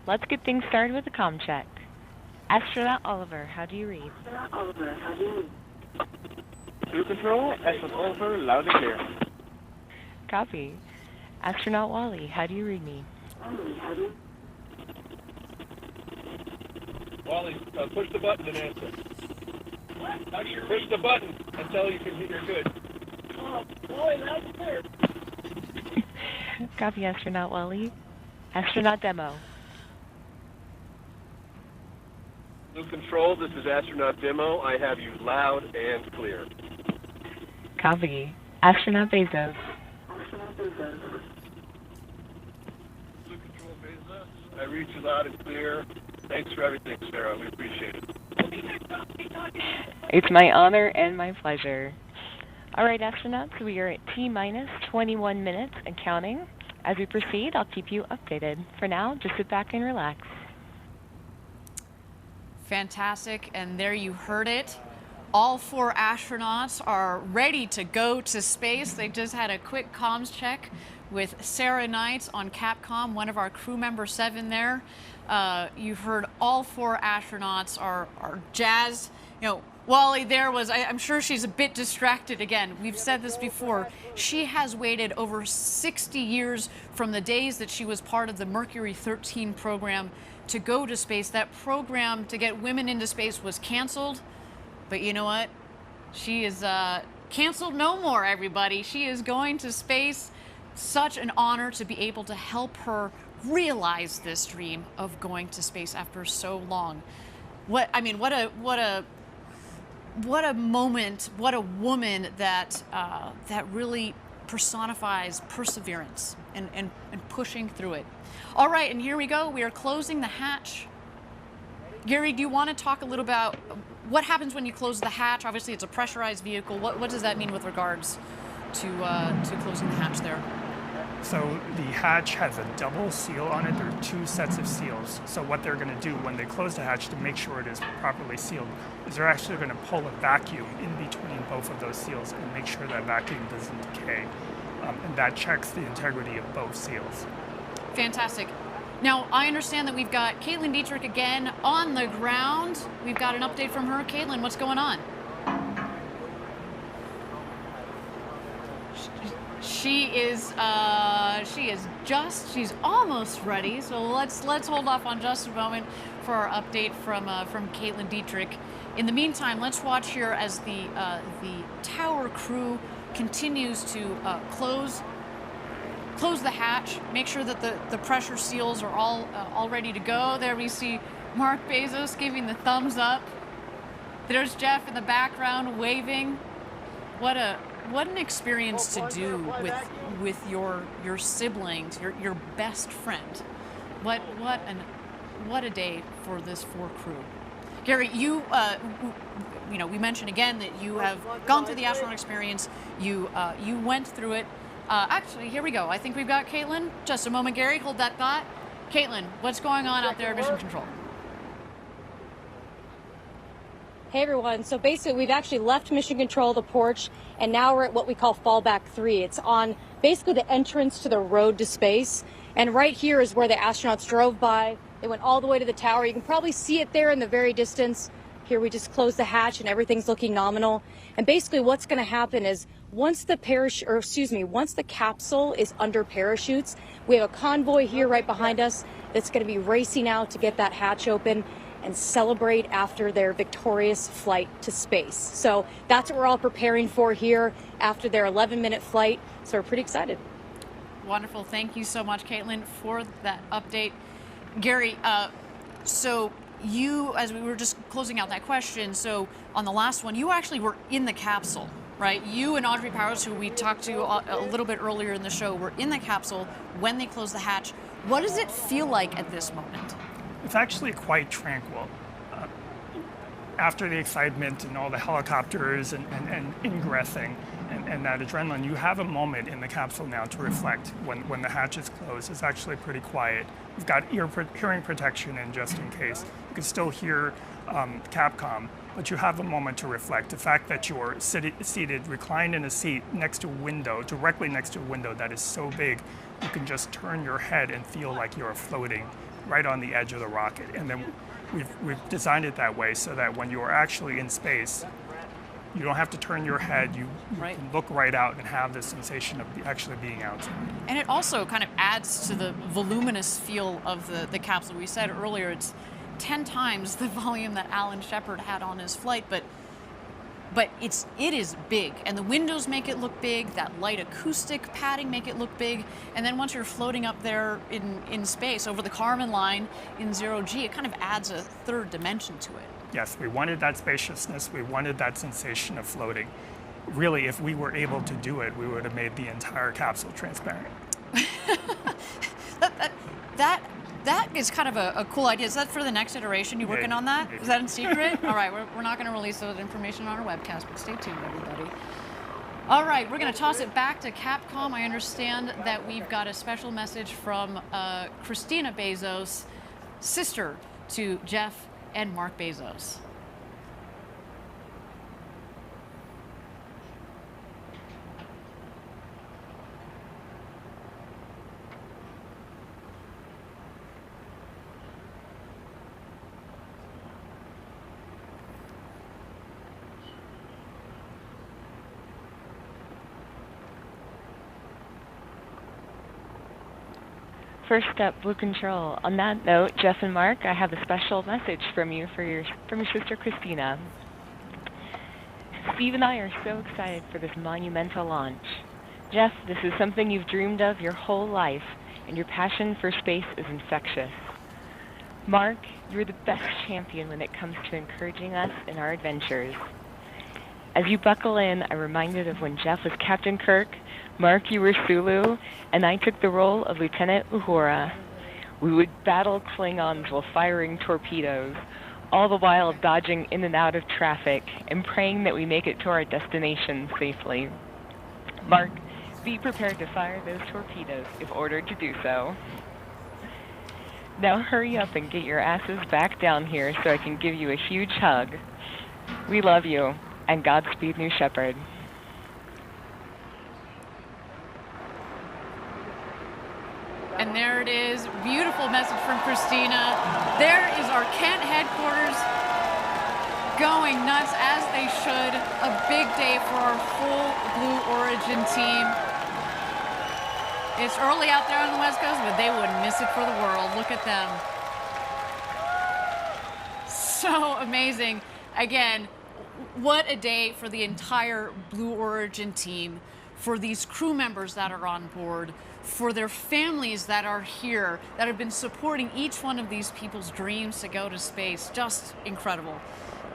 Let's get things started with a comm check. Astronaut Oliver, how do you read? Blue Control, astronaut Oliver, loud and clear. Copy. Astronaut Wally, how do you read me? Wally, push the button and answer. Push the button until you can hear you're good. Oh, boy, that's clear. Copy, Astronaut Wally. Astronaut Demo. Blue Control, this is Astronaut Demo. I have you loud and clear. Copy. Astronaut Bezos. Blue Control, Bezos. I read you loud and clear. Thanks for everything, Sarah. We appreciate it. It's my honor and my pleasure. All right, astronauts, we are at T-minus 21 minutes and counting. As we proceed, I'll keep you updated. For now, just sit back and relax. Fantastic, and there you heard it. All 4 astronauts are ready to go to space. They just had a quick comms check with Sarah Knights on Capcom, one of our crew member 7 there. You've heard all 4 astronauts are jazzed. You know, Wally there was, I'm sure she's a bit distracted again. We've said this before. She has waited over 60 years from the days that she was part of the Mercury 13 program to go to space. That program to get women into space was canceled. But you know what? She is canceled no more, everybody. She is going to space. Such an honor to be able to help her realize this dream of going to space after so long. What a moment, what a woman that that really personifies perseverance and pushing through it. All right, and here we go. We are closing the hatch. Gary, do you want to talk a little about what happens when you close the hatch? Obviously, it's a pressurized vehicle. What does that mean with regards to closing the hatch there? So the hatch has a double seal on it. There are 2 sets of seals. So what they're going to do when they close the hatch to make sure it is properly sealed is they're actually going to pull a vacuum in between both of those seals and make sure that vacuum doesn't decay. And that checks the integrity of both seals. Fantastic. Now, I understand that we've got Caitlin Dietrich again on the ground. We've got an update from her. Caitlin, what's going on? She's almost ready. So let's hold off on just a moment for our update from Caitlin Dietrich. In the meantime, let's watch here as the tower crew continues to close the hatch, make sure that the pressure seals are all ready to go. There we see Mark Bezos giving the thumbs up. There's Jeff in the background waving. What an experience to do with your siblings, your best friend. What a day for this 4 crew. Gary, you we mentioned again that you have gone through the astronaut experience. You went through it. Actually, here we go. I think we've got Caitlin. Just a moment, Gary. Hold that thought. Caitlin, what's going on out there at Mission Control? Hey everyone, so basically we've actually left Mission Control, the porch, and now we're at what we call Fallback 3. It's on basically the entrance to the road to space, and right here is where the astronauts drove by. They went all the way to the tower. You can probably see it there in the very distance. Here we just closed the hatch and everything's looking nominal. And basically what's going to happen is once the capsule is under parachutes, we have a convoy here right behind us that's going to be racing out to get that hatch open and celebrate after their victorious flight to space. So that's what we're all preparing for here after their 11-minute flight. So we're pretty excited. Wonderful. Thank you so much, Caitlin, for that update. Gary, so you, as we were just closing out that question, so on the last one, you actually were in the capsule, right? You and Audrey Powers, who we talked to a little bit earlier in the show, were in the capsule when they closed the hatch. What does it feel like at this moment? It's actually quite tranquil. After the excitement and all the helicopters and ingressing and that adrenaline, you have a moment in the capsule now to reflect when the hatch is closed. It's actually pretty quiet. You've got hearing protection in just in case. You can still hear Capcom, but you have a moment to reflect. The fact that you're seated, reclined in a seat next to a window, directly next to a window that is so big, you can just turn your head and feel like you're floating right on the edge of the rocket. And then we've designed it that way so that when you are actually in space, you don't have to turn your head. You can look right out and have the sensation of actually being outside. And it also kind of adds to the voluminous feel of the capsule. We said earlier it's 10 times the volume that Alan Shepard had on his flight, but it is big, and the windows make it look big, that light acoustic padding make it look big, and then once you're floating up there in space over the Kármán line in 0G, it kind of adds a third dimension to it. Yes, we wanted that spaciousness, we wanted that sensation of floating. Really, if we were able to do it, we would have made the entire capsule transparent. That is kind of a cool idea. Is that for the next iteration? You working on that? Is that in secret? All right, we're not going to release that information on our webcast, but stay tuned, everybody. All right, we're going to toss it back to Capcom. I understand that we've got a special message from Christina Bezos, sister to Jeff and Mark Bezos. First Step Blue Control. On that note, Jeff and Mark, I have a special message from you from your sister Christina. Steve and I are so excited for this monumental launch. Jeff, this is something you've dreamed of your whole life, and your passion for space is infectious. Mark, you're the best champion when it comes to encouraging us in our adventures. As you buckle in, I'm reminded of when Jeff was Captain Kirk, Mark, you were Sulu, and I took the role of Lieutenant Uhura. We would battle Klingons while firing torpedoes, all the while dodging in and out of traffic and praying that we make it to our destination safely. Mark, be prepared to fire those torpedoes if ordered to do so. Now hurry up and get your asses back down here so I can give you a huge hug. We love you, and Godspeed, New Shepard. And there it is, beautiful message from Christina. There is our Kent headquarters going nuts as they should. A big day for our whole Blue Origin team. It's early out there on the West Coast, but they wouldn't miss it for the world. Look at them. So amazing. Again, what a day for the entire Blue Origin team, for these crew members that are on board, for their families that are here, that have been supporting each one of these people's dreams to go to space. Just incredible.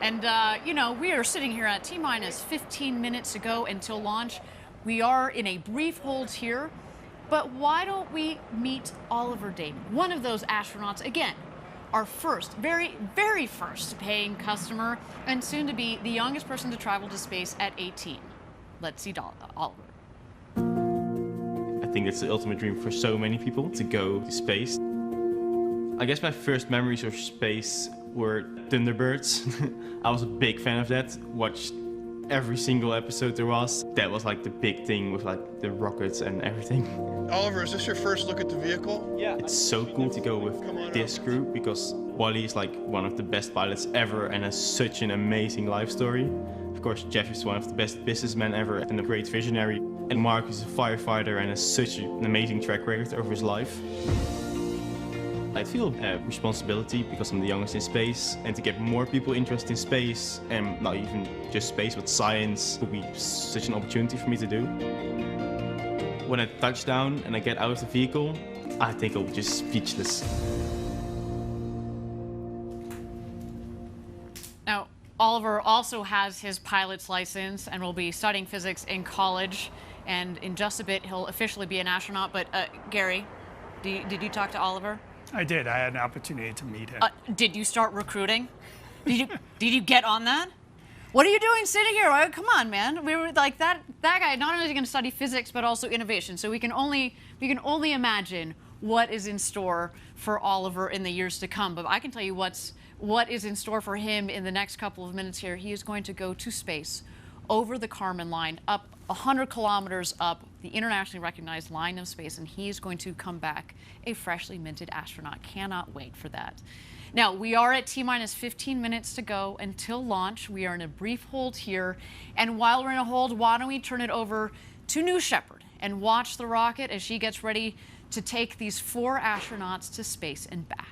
And, you know, we are sitting here at T-minus 15 minutes to go until launch. We are in a brief hold here, but why don't we meet Oliver Damon, one of those astronauts, again, our first, very, very first paying customer, and soon to be the youngest person to travel to space at 18. Let's see Oliver. I think it's the ultimate dream for so many people to go to space. I guess my first memories of space were Thunderbirds. I was a big fan of that. Watched every single episode there was. That was like the big thing with like the rockets and everything. Oliver, is this your first look at the vehicle? Yeah. It's so cool to go with this group because Wally is like one of the best pilots ever and has such an amazing life story. Of course, Jeff is one of the best businessmen ever and a great visionary. And Mark is a firefighter and has such an amazing track record over his life. I feel a responsibility because I'm the youngest in space, and to get more people interested in space, and not even just space, but science, would be such an opportunity for me to do. When I touch down and I get out of the vehicle, I think I'll be just speechless. Now, Oliver also has his pilot's license and will be studying physics in college. And in just a bit, he'll officially be an astronaut. But Gary, did you talk to Oliver? I did. I had an opportunity to meet him. Did you start recruiting? Did you get on that? What are you doing sitting here? Oh, come on, man. We were like that guy. Not only is he going to study physics, but also innovation. So we can only imagine what is in store for Oliver in the years to come. But I can tell you what is in store for him in the next couple of minutes here. He is going to go to space over the Kármán line, up 100 kilometers up the internationally recognized line of space, and he is going to come back a freshly minted astronaut. Cannot wait for that. Now, we are at T-minus 15 minutes to go until launch. We are in a brief hold here, and while we're in a hold, why don't we turn it over to New Shepard and watch the rocket as she gets ready to take these 4 astronauts to space and back.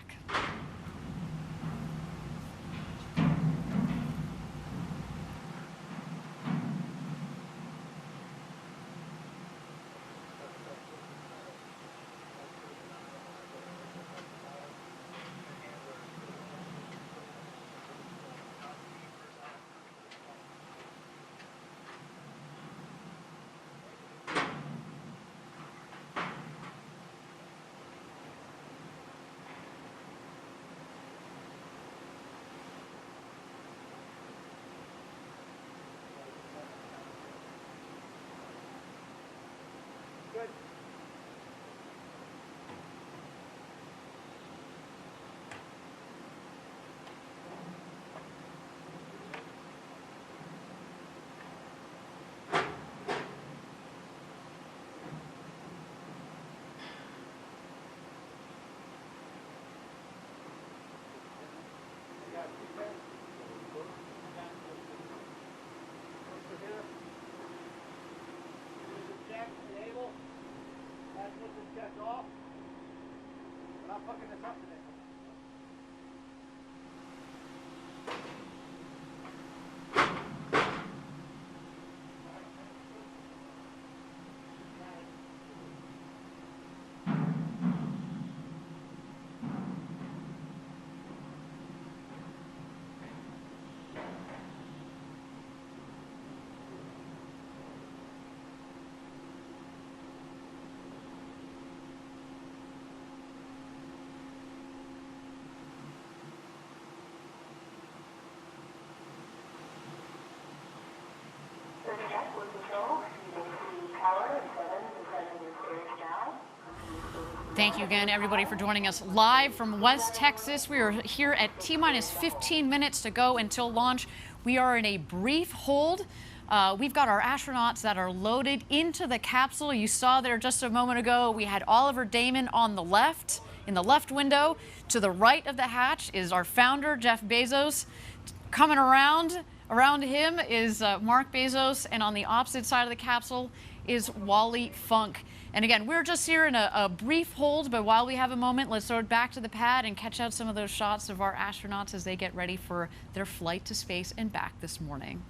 Thank you again, everybody, for joining us live from West Texas. We are here at T-minus 15 minutes to go until launch. We are in a brief hold. We've got our astronauts that are loaded into the capsule. You saw there just a moment ago, we had Oliver Damon on the left, in the left window. To the right of the hatch is our founder, Jeff Bezos. Coming around him is Mark Bezos, and on the opposite side of the capsule is Wally Funk. And again, we're just here in a brief hold, but while we have a moment, let's throw it back to the pad and catch out some of those shots of our astronauts as they get ready for their flight to space and back this morning.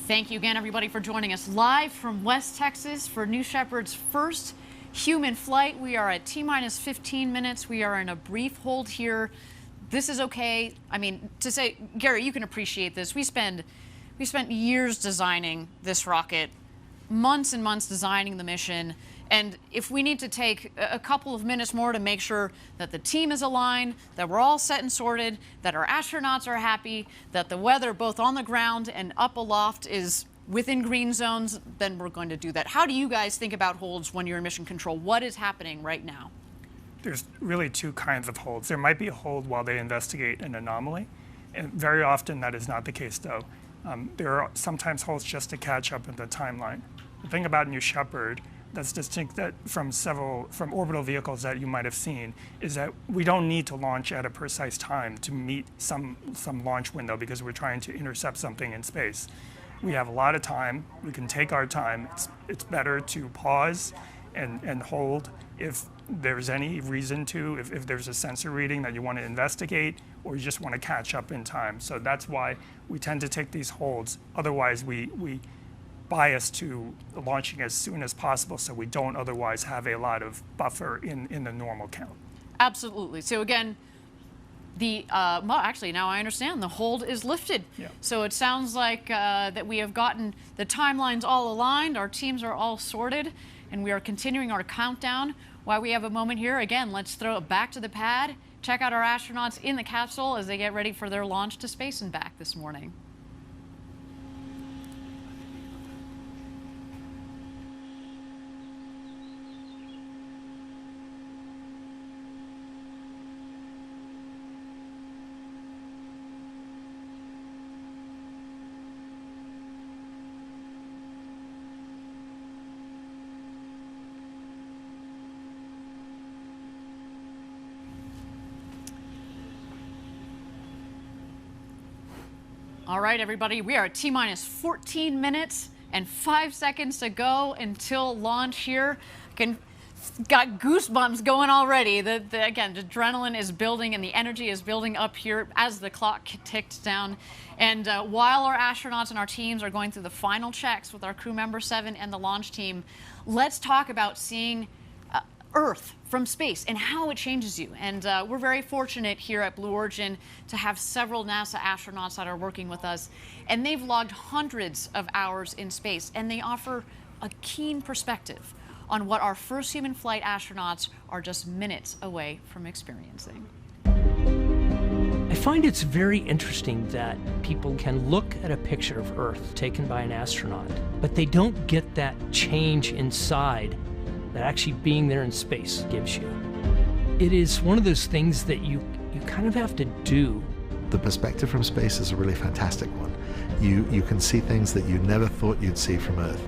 Thank you again, everybody, for joining us live from West Texas for New Shepard's first human flight. We are at T-minus 15 minutes. We are in a brief hold here. This is okay. I mean, to say, Gary, you can appreciate this. We spent years designing this rocket, months and months designing the mission. And if we need to take a couple of minutes more to make sure that the team is aligned, that we're all set and sorted, that our astronauts are happy, that the weather both on the ground and up aloft is within green zones, then we're going to do that. How do you guys think about holds when you're in mission control? What is happening right now? There's really two kinds of holds. There might be a hold while they investigate an anomaly, and very often that is not the case, though. There are sometimes holds just to catch up in the timeline. The thing about New Shepard that's distinct from orbital vehicles that you might have seen is that we don't need to launch at a precise time to meet some launch window because we're trying to intercept something in space. We have a lot of time. We can take our time. It's better to pause and hold if there's any reason to, if there's a sensor reading that you want to investigate or you just want to catch up in time. So that's why we tend to take these holds. Otherwise, we bias to launching as soon as possible so we don't otherwise have a lot of buffer in the normal count. Absolutely. So again, well, actually, now I understand. The hold is lifted. Yeah. So it sounds like that we have gotten the timelines all aligned, our teams are all sorted, and we are continuing our countdown. While we have a moment here, again, let's throw it back to the pad, check out our astronauts in the capsule as they get ready for their launch to space and back this morning. All right, everybody, we are at T-minus 14 minutes and 5 seconds to go until launch here. Got goosebumps going already. Again, the adrenaline is building and the energy is building up here as the clock ticks down. And while our astronauts and our teams are going through the final checks with our crew member 7 and the launch team, let's talk about seeing Earth from space and how it changes you. And we're very fortunate here at Blue Origin to have several NASA astronauts that are working with us. And they've logged hundreds of hours in space, and they offer a keen perspective on what our first human flight astronauts are just minutes away from experiencing. I find it's very interesting that people can look at a picture of Earth taken by an astronaut, but they don't get that change inside that actually being there in space gives you. It is one of those things that you kind of have to do. The perspective from space is a really fantastic one. You can see things that you never thought you'd see from Earth.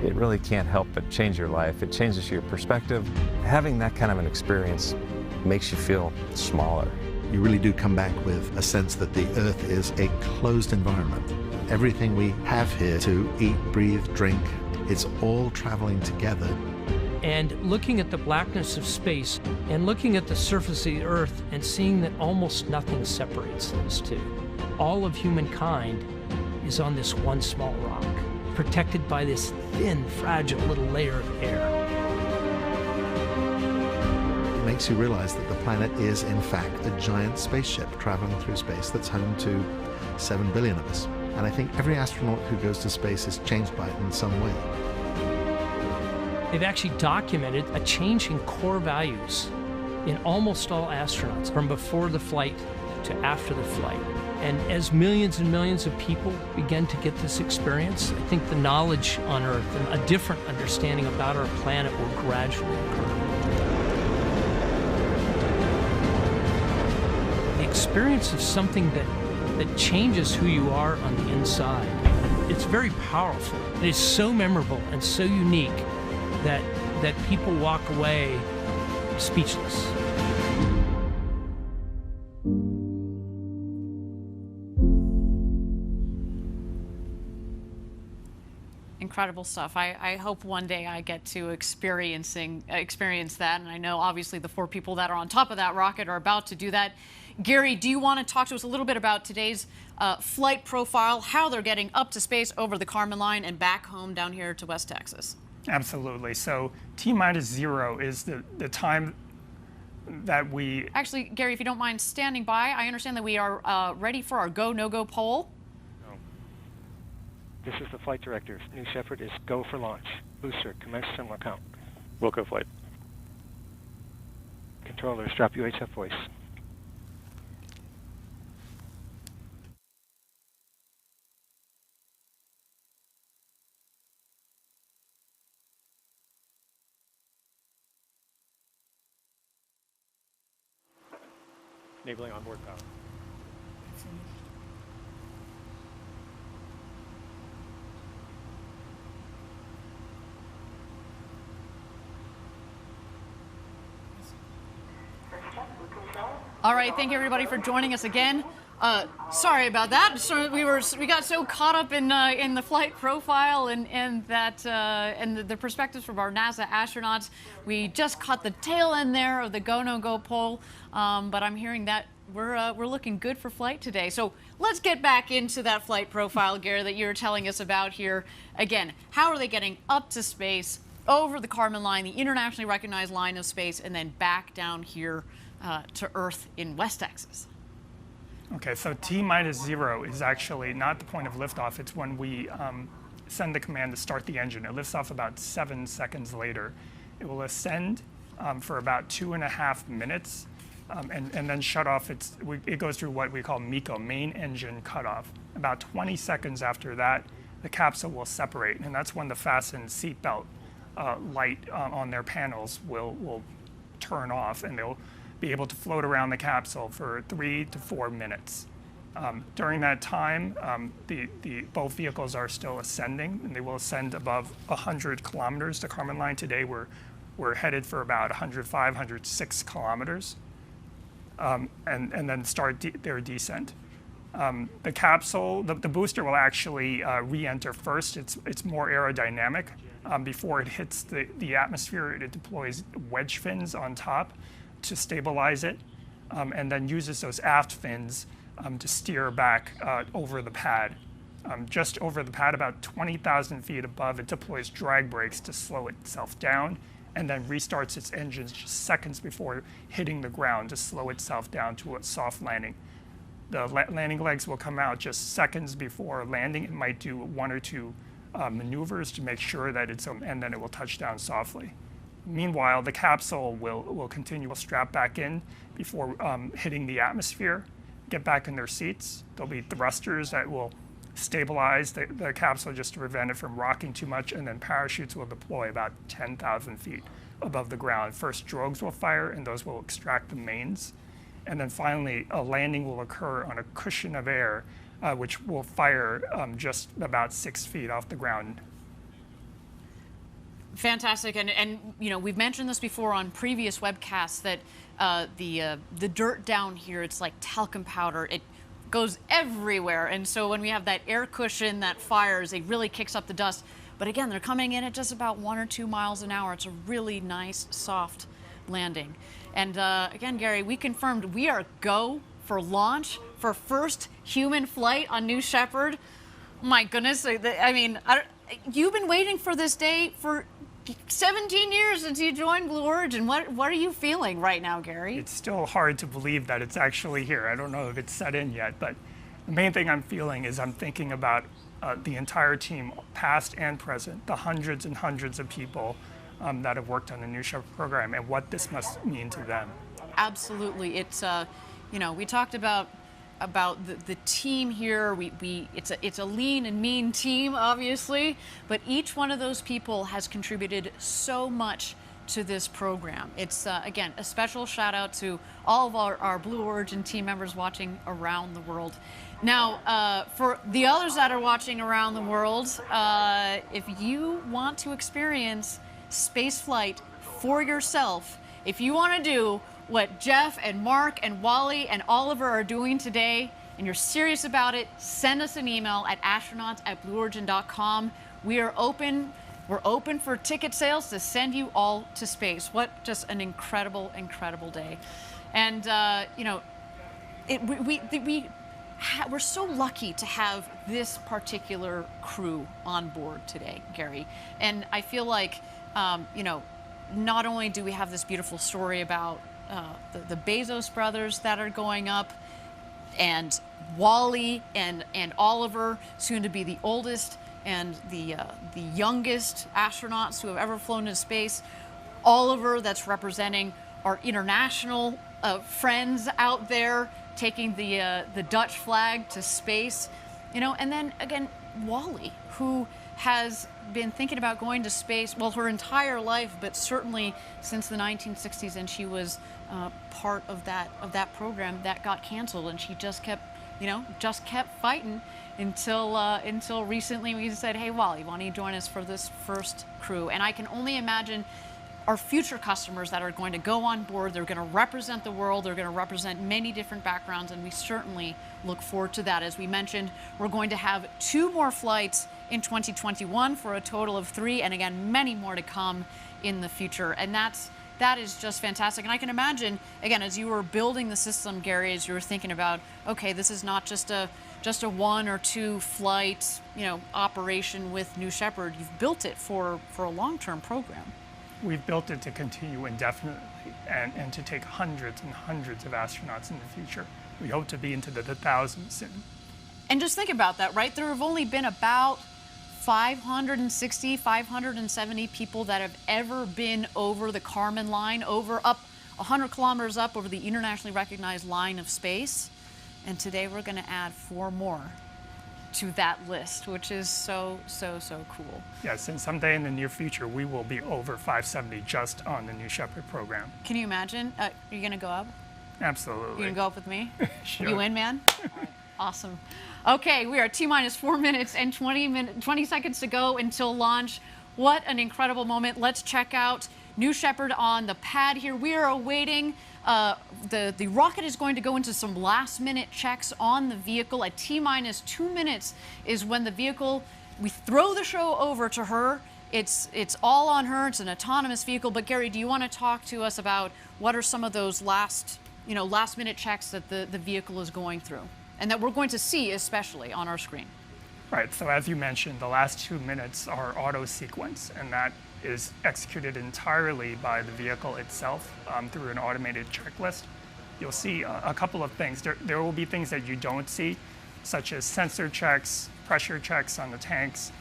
It really can't help but change your life. It changes your perspective. Having that kind of an experience makes you feel smaller. You really do come back with a sense that the Earth is a closed environment. Everything we have here to eat, breathe, drink, it's all traveling together. And looking at the blackness of space and looking at the surface of the Earth and seeing that almost nothing separates those two. All of humankind is on this one small rock, protected by this thin, fragile little layer of air. It makes you realize that the planet is, in fact, a giant spaceship traveling through space that's home to 7 billion of us. And I think every astronaut who goes to space is changed by it in some way. They've actually documented a change in core values in almost all astronauts from before the flight to after the flight. And as millions and millions of people begin to get this experience, I think the knowledge on Earth and a different understanding about our planet will gradually occur. The experience of something that changes who you are on the inside, it's very powerful. It is so memorable and so unique that people walk away speechless. Incredible stuff. I hope one day I get to experience that, and I know obviously the 4 people that are on top of that rocket are about to do that. Gary, do you want to talk to us a little bit about today's flight profile, how they're getting up to space over the Kármán line and back home down here to West Texas? Absolutely. So T-minus 0 is the time that we... Actually, Gary, if you don't mind standing by, I understand that we are ready for our go, no-go poll. No. This is the flight director. New Shepard is go for launch. Booster, commence similar count. Wilco flight. Controllers, drop UHF voice. Enabling onboard power. All right, thank you everybody for joining us again. Sorry about that. So we got so caught up in the flight profile and the perspectives from our NASA astronauts. We just caught the tail end there of the go no go poll. But I'm hearing that we're looking good for flight today. So let's get back into that flight profile, Gary, that you're telling us about here. Again, how are they getting up to space, over the Kármán line, the internationally recognized line of space, and then back down here to Earth in West Texas? Okay, so T-minus 0 is actually not the point of liftoff. It's when we send the command to start the engine. It lifts off about 7 seconds later. It will ascend for about 2.5 minutes and then shut off. It goes through what we call MECO, main engine cutoff. About 20 seconds after that, the capsule will separate, and that's when the fasten seatbelt light on their panels will turn off, and they'll be able to float around the capsule for 3 to 4 minutes. During that time, both vehicles are still ascending, and they will ascend above 100 kilometers. The Kármán line today, we're headed for about 105, 106 kilometers, and then start their descent. The capsule, the booster will actually re-enter first. It's more aerodynamic. Before it hits the atmosphere, it deploys wedge fins on top to stabilize it, and then uses those aft fins to steer back over the pad. Just over the pad, about 20,000 feet above, it deploys drag brakes to slow itself down, and then restarts its engines just seconds before hitting the ground to slow itself down to a soft landing. The landing legs will come out just seconds before landing. It might do 1 or 2 maneuvers to make sure that and then it will touch down softly. Meanwhile, the capsule will continue to strap back in before hitting the atmosphere, get back in their seats. There'll be thrusters that will stabilize the capsule just to prevent it from rocking too much, and then parachutes will deploy about 10,000 feet above the ground. First, drogues will fire, and those will extract the mains. And then finally, a landing will occur on a cushion of air, which will fire just about 6 feet off the ground. Fantastic, and we've mentioned this before on previous webcasts that the dirt down here, it's like talcum powder. It goes everywhere, and so when we have that air cushion that fires, it really kicks up the dust. But again, they're coming in at just about 1 or 2 miles an hour. It's a really nice, soft landing. And again, Gary, we confirmed we are go for launch for first human flight on New Shepard. My goodness, I mean, you've been waiting for this day for 17 years since you joined Blue Origin. What are you feeling right now, Gary? It's still hard to believe that it's actually here. I don't know if it's set in yet, but the main thing I'm feeling is I'm thinking about the entire team, past and present, the hundreds and hundreds of people that have worked on the New Shepard program, and what this must mean to them. Absolutely. It's we talked about the team here. It's a lean and mean team, obviously, but each one of those people has contributed so much to this program. It's again a special shout out to all of our Blue Origin team members watching around the world. Now, for the others that are watching around the world, if you want to experience spaceflight for yourself, if you want to do what Jeff and Mark and Wally and Oliver are doing today, and you're serious about it, send us an email at astronauts@blueorigin.com. We're open for ticket sales to send you all to space. What just an incredible, incredible day. And we're so lucky to have this particular crew on board today, Gary. And I feel like not only do we have this beautiful story about the BEZOS brothers that are going up, and Wally and Oliver, soon to be the oldest and the youngest astronauts who have ever flown into space. Oliver, that's representing our international friends out there, taking the Dutch flag to space, and then again Wally, who has been thinking about going to space, well, her entire life, but certainly since the 1960s, and she was part of that program that got canceled, and she just kept fighting until recently we said, hey, Wally, why don't you join us for this first crew? And I can only imagine our future customers that are going to go on board. They're going to represent the world. They're going to represent many different backgrounds, and we certainly look forward to that. As we mentioned, we're going to have 2 more flights in 2021 for a total of 3, and again, many more to come in the future. And that is just fantastic. And I can imagine, again, as you were building the system, Gary, as you were thinking about, okay, this is not just a 1 or 2 flight, operation with New Shepard. You've built it for a long-term program. We've built it to continue indefinitely and to take hundreds and hundreds of astronauts in the future. We hope to be into the thousands soon. And just think about that, right? There have only been about 560, 570 people that have ever been over the Kármán line, up 100 kilometers up over the internationally recognized line of space. And today we're going to add 4 more to that list, which is so cool. Yes, and someday in the near future, we will be over 570 just on the New Shepard program. Can you imagine? Are you going to go up? Absolutely. You going to go up with me? Sure. You in, man? All right. Awesome. Okay, we are T-minus 4 minutes and 20 seconds to go until launch. What an incredible moment. Let's check out New Shepard on the pad here. We are awaiting, the rocket is going to go into some last-minute checks on the vehicle. At T-minus 2 minutes is when the vehicle, we throw the show over to her. It's all on her. It's an autonomous vehicle. But Gary, do you want to talk to us about what are some of those last-minute checks that the vehicle is going through, and that we're going to see especially on our screen? Right. So as you mentioned, the last 2 minutes are auto sequence, and that is executed entirely by the vehicle itself through an automated checklist. You'll see a couple of things. There will be things that you don't see, such as sensor checks, pressure checks on the tanks,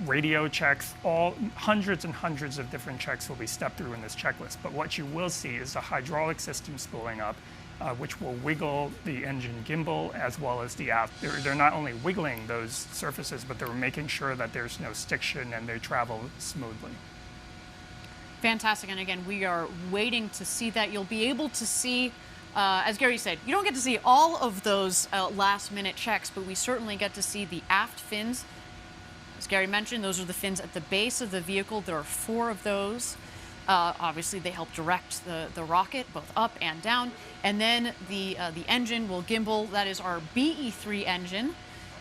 radio checks. All hundreds and hundreds of different checks will be stepped through in this checklist. But what you will see is the hydraulic system spooling up, which will wiggle the engine gimbal as well as the aft. They're not only wiggling those surfaces, but they're making sure that there's no stiction and they travel smoothly. Fantastic. And again, we are waiting to see that. You'll be able to see, as Gary said, you don't get to see all of those last-minute checks, but we certainly get to see the aft fins. As Gary mentioned, those are the fins at the base of the vehicle. There are 4 of those. Obviously, they help direct the rocket both up and down. And then the engine will gimbal. That is our BE3 engine,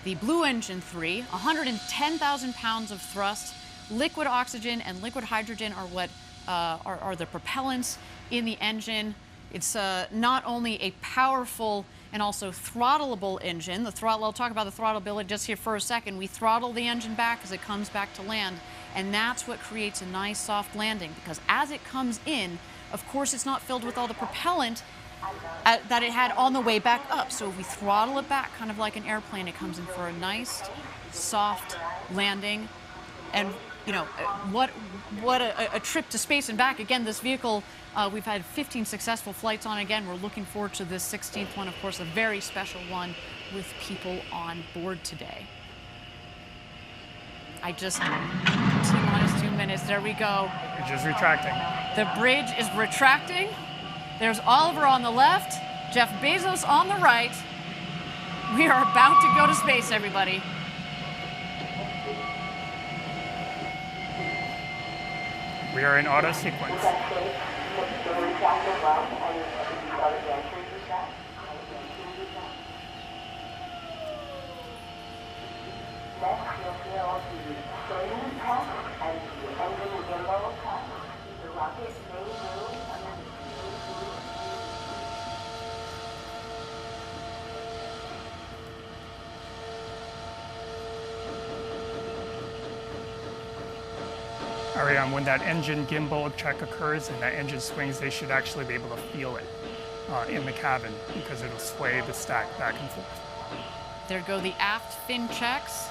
the Blue Engine 3, 110,000 pounds of thrust. Liquid oxygen and liquid hydrogen are what are the propellants in the engine. It's not only a powerful and also throttleable engine. The throttle, I'll talk about the throttleability just here for a second. We throttle the engine back as it comes back to land, and that's what creates a nice soft landing, because as it comes in, of course, it's not filled with all the propellant that it had on the way back up. So if we throttle it back, kind of like an airplane, it comes in for a nice, soft landing. And you know, what a trip to space and back. Again, this vehicle, we've had 15 successful flights on. Again, we're looking forward to this 16th one, of course, a very special one with people on board today. T-minus 2 minutes, there we go. Bridge is retracting. The bridge is retracting. There's Oliver on the left, Jeff Bezos on the right. We are about to go to space, everybody. We are in auto sequence. Ariane, when that engine gimbal check occurs and that engine swings, they should actually be able to feel it in the cabin, because it'll sway the stack back and forth. There go the aft fin checks.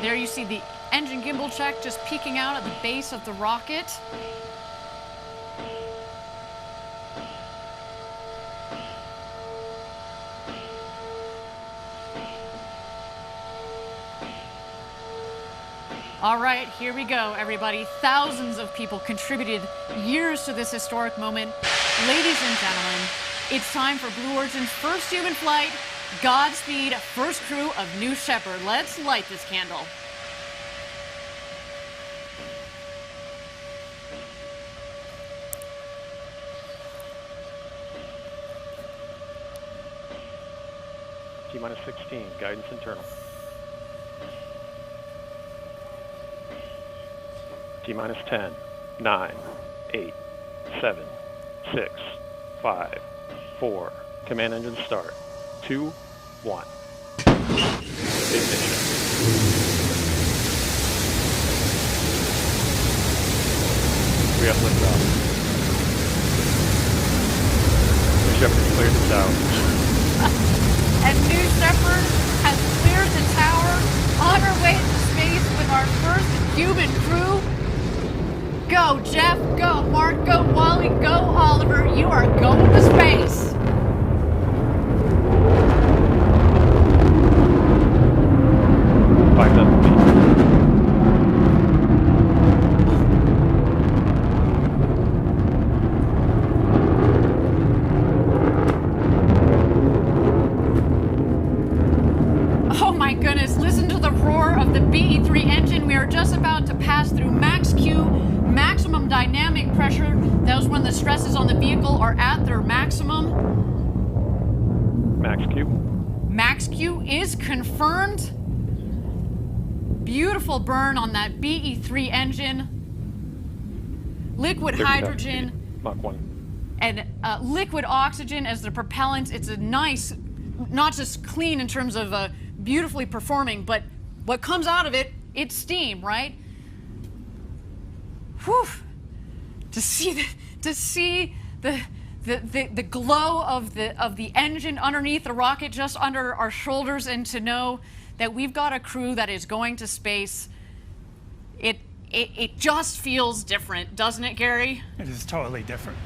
There you see the engine gimbal check just peeking out at the base of the rocket. All right, here we go, everybody. Thousands of people contributed years to this historic moment. Ladies and gentlemen, it's time for Blue Origin's first human flight. Godspeed, first crew of New Shepard. Let's light this candle. T-minus 16, guidance internal. T-minus 10, 9, 8, 7, 6, 5, 4. Command engine start. 2, 1. Ignition. We have liftoff. New Shepard cleared the tower. And New Shepard has cleared the tower on her way to space with our first human crew. Go, Jeff. Go, Mark. Go, Wally. Go, Oliver. You are going to space. to pass through max Q, maximum dynamic pressure. That was when the stresses on the vehicle are at their maximum. Max Q. Max Q is confirmed. Beautiful burn on that BE3 engine. Liquid hydrogen. Mach 1. And liquid oxygen as the propellant. It's a nice, not just clean in terms of beautifully performing, but what comes out of it, it's steam, right? Whew. To see the glow of the engine underneath the rocket, just under our shoulders, and to know that we've got a crew that is going to space, it just feels different, doesn't it, Gary? It is totally different.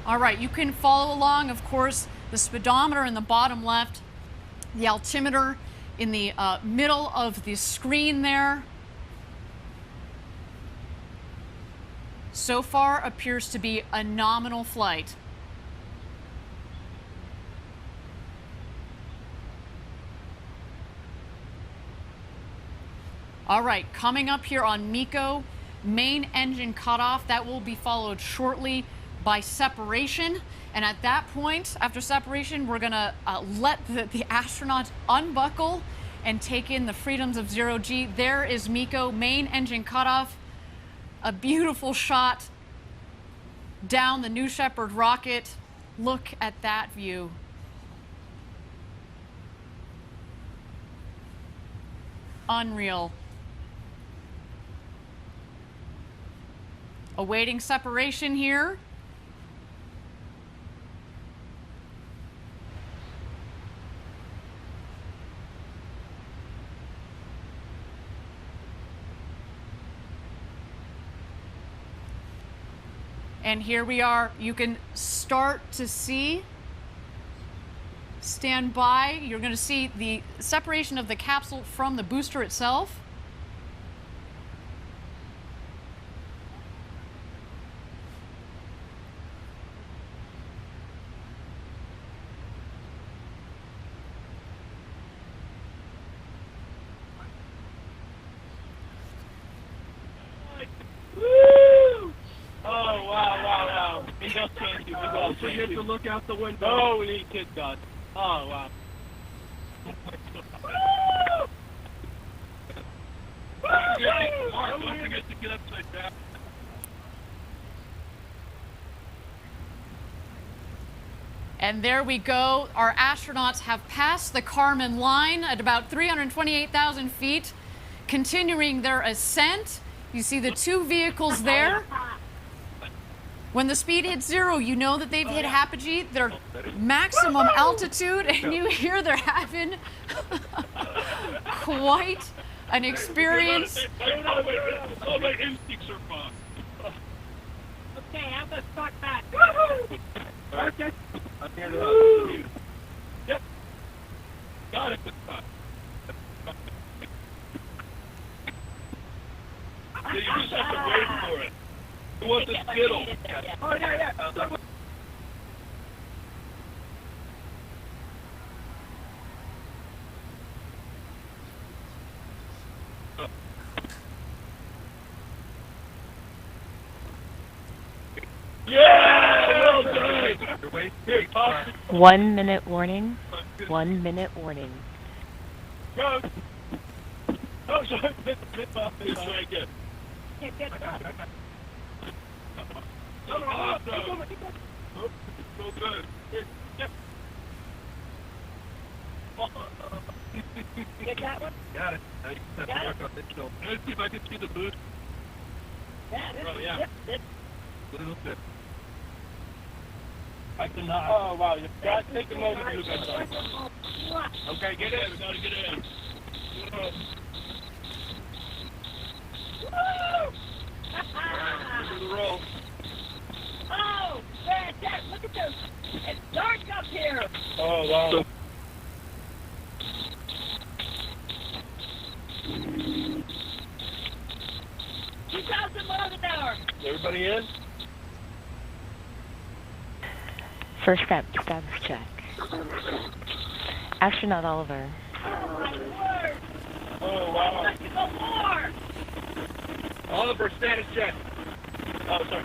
All right, you can follow along, of course, the speedometer in the bottom left, the altimeter in the middle of the screen there. So far appears to be a nominal flight. All right, coming up here on MECO, main engine cutoff. That will be followed shortly by separation. And at that point, after separation, we're gonna let the astronauts unbuckle and take in the freedoms of zero G. There is MECO, main engine cutoff. A beautiful shot down the New Shepard rocket. Look at that view. Unreal. Awaiting separation here. And here we are. You can start to see, stand by. You're going to see the separation of the capsule from the booster itself. So you have to look out the window. Holy kid God. Oh, wow. Don't forget to get upside down. And there we go. Our astronauts have passed the Kármán line at about 328,000 feet, continuing their ascent. You see the two vehicles there. When the speed hits zero, you know that they've hit apogee, their maximum altitude, and you hear they're having quite an experience. All my instincts are fine. Okay, I'm gonna start back. Okay. I'm here to help you. Yep. Got it this time. Yeah, you just have to wait for it. You want the Skittle? Oh, yeah. Yeah! Well done! Here, 1 minute warning. 1 minute warning. Go! Oh, sorry. It's right there. Oh, so good. Get that one? Got it. Let's see if I can see the boost. Yeah, Little bit. I cannot. Oh, wow. You got to take a moment to look at that. Okay, get in. We got to get in. Look at the roll. Oh, fantastic. Look at this. It's dark up here. Oh, wow. 2,000 miles an hour. Everybody in? First step, status check. Astronaut Oliver. Oliver, status check. Oh, sorry.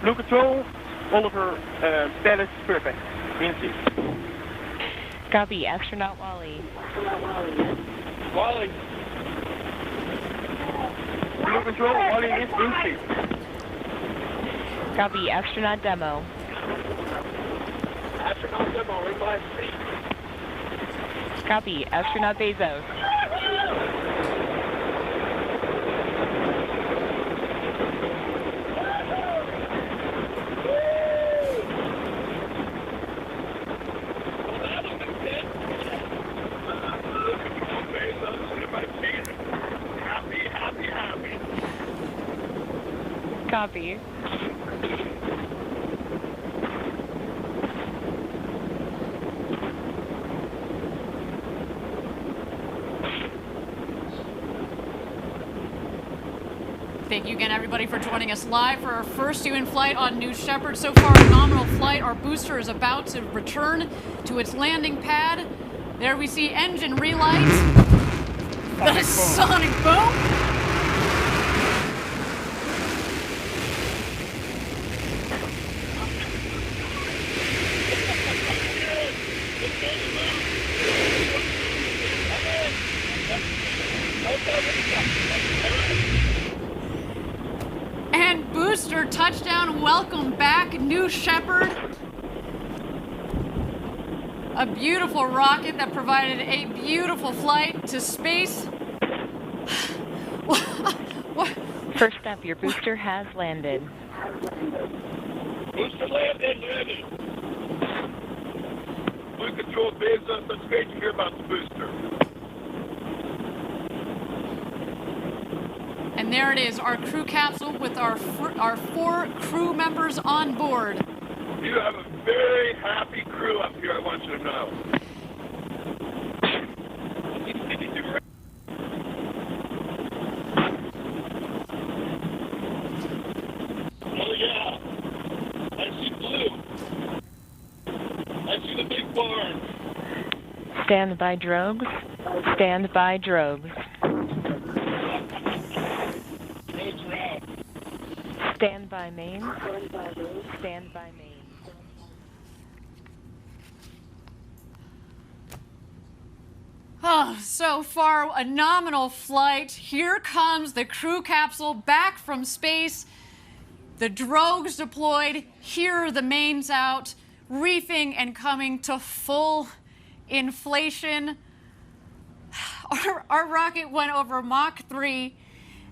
Blue Control, Oliver, status perfect. In seat. Copy, astronaut Wally. Wally. Blue Control, Wally is in seat. Copy, astronaut demo. Astronaut demo, reply seat. Copy, astronaut BEZOS. Copy. Thank you again, everybody, for joining us live for our first UN flight on New Shepard. So far, a nominal flight. Our booster is about to return to its landing pad. There we see engine relight. The sonic boom. And booster touchdown, welcome back, New Shepard. A beautiful rocket that provided a beautiful flight to space. First up, your booster has landed. Booster landed. Blue Control BEZOS, that's great to hear about the booster. And there it is, our crew capsule with our 4 crew members on board. You have a very happy crew up here, I want you to know. Oh yeah, I see blue. I see the big barn. Stand by drogues. Stand by drogues. Stand by main. Stand by main. Oh, so far, a nominal flight. Here comes the crew capsule back from space. The drogues deployed. Here are the mains out, reefing and coming to full inflation. Our rocket went over Mach 3.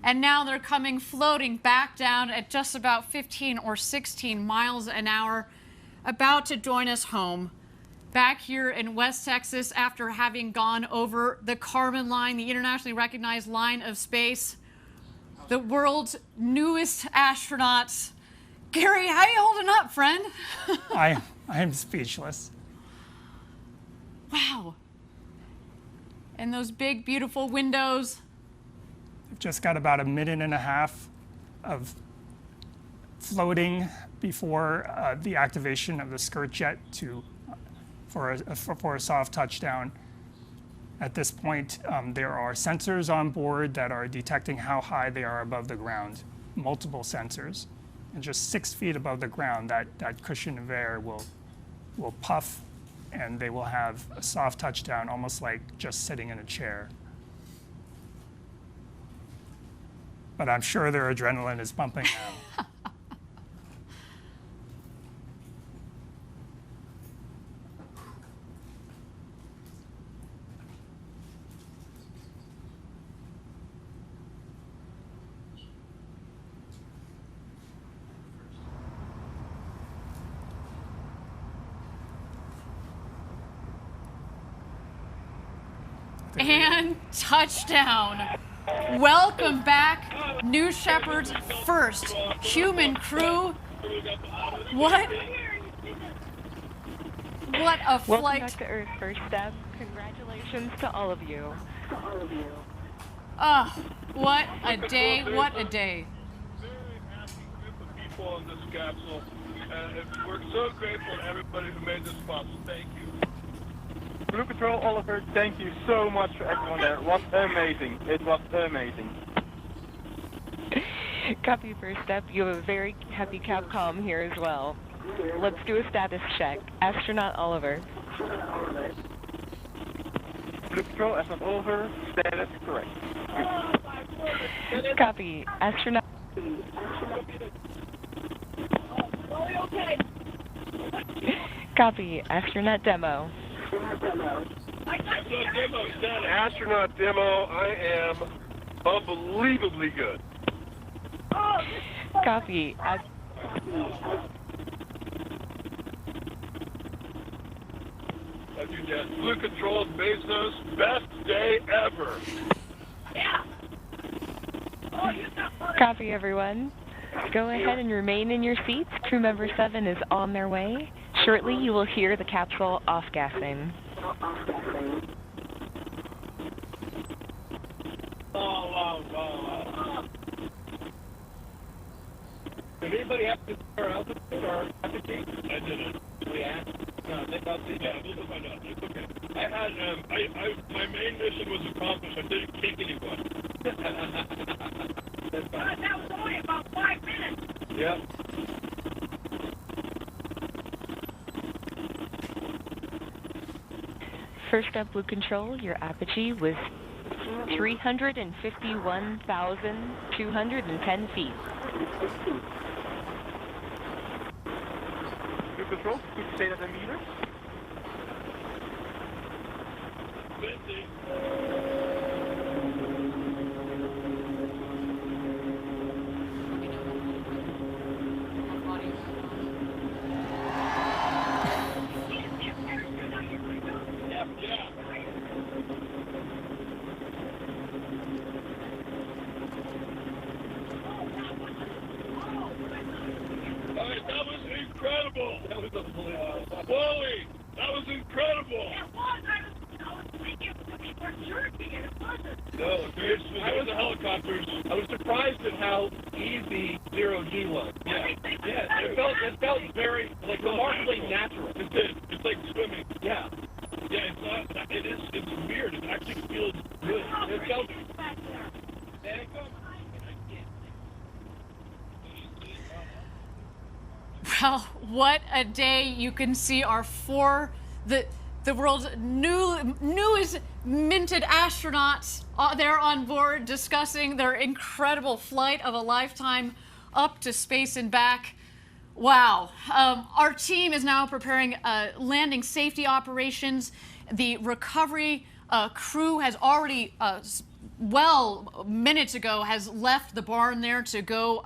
And now they're coming floating back down at just about 15 or 16 miles an hour, about to join us home back here in West Texas after having gone over the Kármán line, the internationally recognized line of space. The world's newest astronauts. Gary, how you holding up, friend? I am speechless. Wow. And those big, beautiful windows. Just got about a minute and a half of floating before the activation of the skirt jet for a soft touchdown. At this point, there are sensors on board that are detecting how high they are above the ground, multiple sensors. And just 6 feet above the ground, that cushion of air will puff, and they will have a soft touchdown, almost like just sitting in a chair. But I'm sure their adrenaline is pumping now. And touchdown. Welcome back, New Shepard's first human crew. What a flight. Welcome back to Earth, first step. Congratulations to all of you. Ah, what a day, what a day. Very happy group of people on this capsule. We're so grateful to everybody who made this possible. Thank you. Blue Control, Oliver, thank you so much for everyone there. It was amazing. It was amazing. Copy first step. You have a very happy Capcom here as well. Let's do a status check. Astronaut Oliver. Blue Control, astronaut Oliver, status correct. Copy. Astronaut. Copy. Astronaut Demo. Astronaut Demo, I am unbelievably good. Copy. Blue Control, BEZOS, best day ever. Copy, everyone. Go ahead and remain in your seats. Crew member 7 is on their way. Shortly, you will hear the capsule off-gassing. Did anybody have to start altitude or altitude? I didn't. Yeah. No, they got the we'll find out. It's okay. I had my main mission was accomplished. I didn't kick anyone. That's fine. That was only about 5 minutes. Yep. First up, Blue Control, your apogee was 351,210 feet. Blue Control, please say that in meters. 50. Wally, that was incredible. No, I was the helicopters. I was surprised at how easy 0G was. Yeah, it felt very remarkably natural. It did. It's like swimming. Yeah. Yeah, it's not. It's weird. It actually feels good. It felt. There it goes. Well, what a day. You can see our the world's newest minted astronauts there on board discussing their incredible flight of a lifetime up to space and back. Wow. Our team is now preparing landing safety operations. The recovery crew has already, minutes ago, has left the barn there to go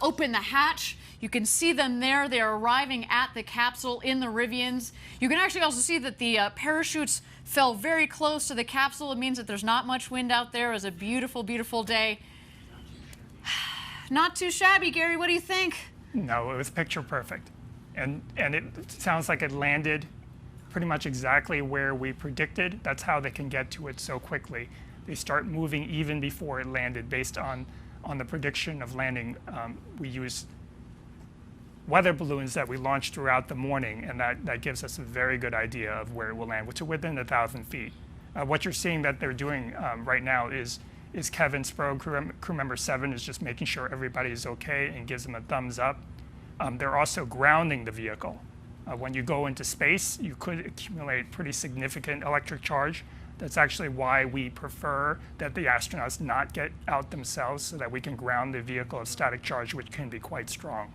open the hatch. You can see them there. They're arriving at the capsule in the Rivians. You can actually also see that the parachutes fell very close to the capsule. It means that there's not much wind out there. It was a beautiful, beautiful day. Not too shabby, Gary. What do you think? No, it was picture perfect. And it sounds like it landed pretty much exactly where we predicted. That's how they can get to it so quickly. They start moving even before it landed based on the prediction of landing. We use weather balloons that we launched throughout the morning, and that gives us a very good idea of where it will land, which is within 1,000 feet. What you're seeing that they're doing right now is Kevin Sprague, crew member 7, is just making sure everybody is okay and gives them a thumbs up. They're also grounding the vehicle. When you go into space, you could accumulate pretty significant electric charge. That's actually why we prefer that the astronauts not get out themselves, so that we can ground the vehicle of static charge, which can be quite strong.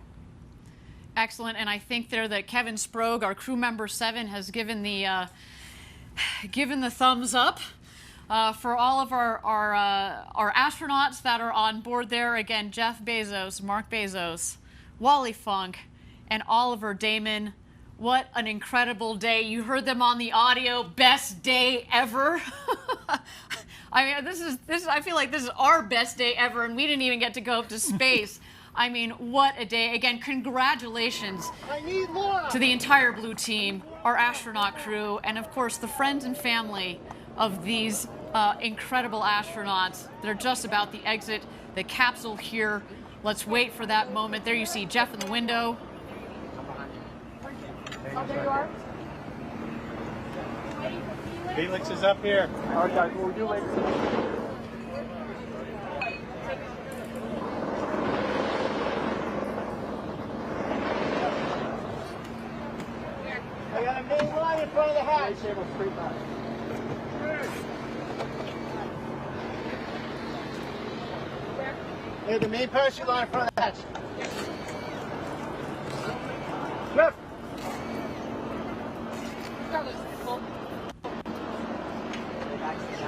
Excellent, and I think there that Kevin Sprague, our crew member 7, has given the thumbs up for all of our astronauts that are on board there. Again, Jeff Bezos, Mark Bezos, Wally Funk, and Oliver Damon. What an incredible day. You heard them on the audio. Best day ever. I mean, this is I feel like this is our best day ever, and we didn't even get to go up to space. I mean, what a day. Again, congratulations to the entire Blue team, our astronaut crew, and of course the friends and family of these incredible astronauts. They're just about to exit the capsule here. Let's wait for that moment. There you see Jeff in the window. Oh, there you are. Felix is up here. All right, guys, what we'll do later. line in front of the hatch. Hey, the main parachute line in front of the hatch. Left.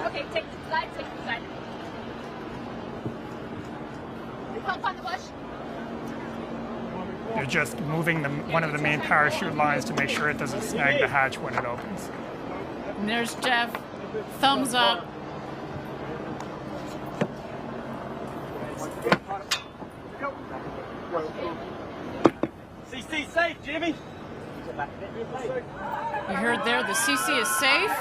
Okay, take the side, take the side. Help on the bush. They're just moving one of the main parachute lines to make sure it doesn't snag the hatch when it opens. And there's Jeff. Thumbs up. CC safe, Jimmy. You heard there, the CC is safe.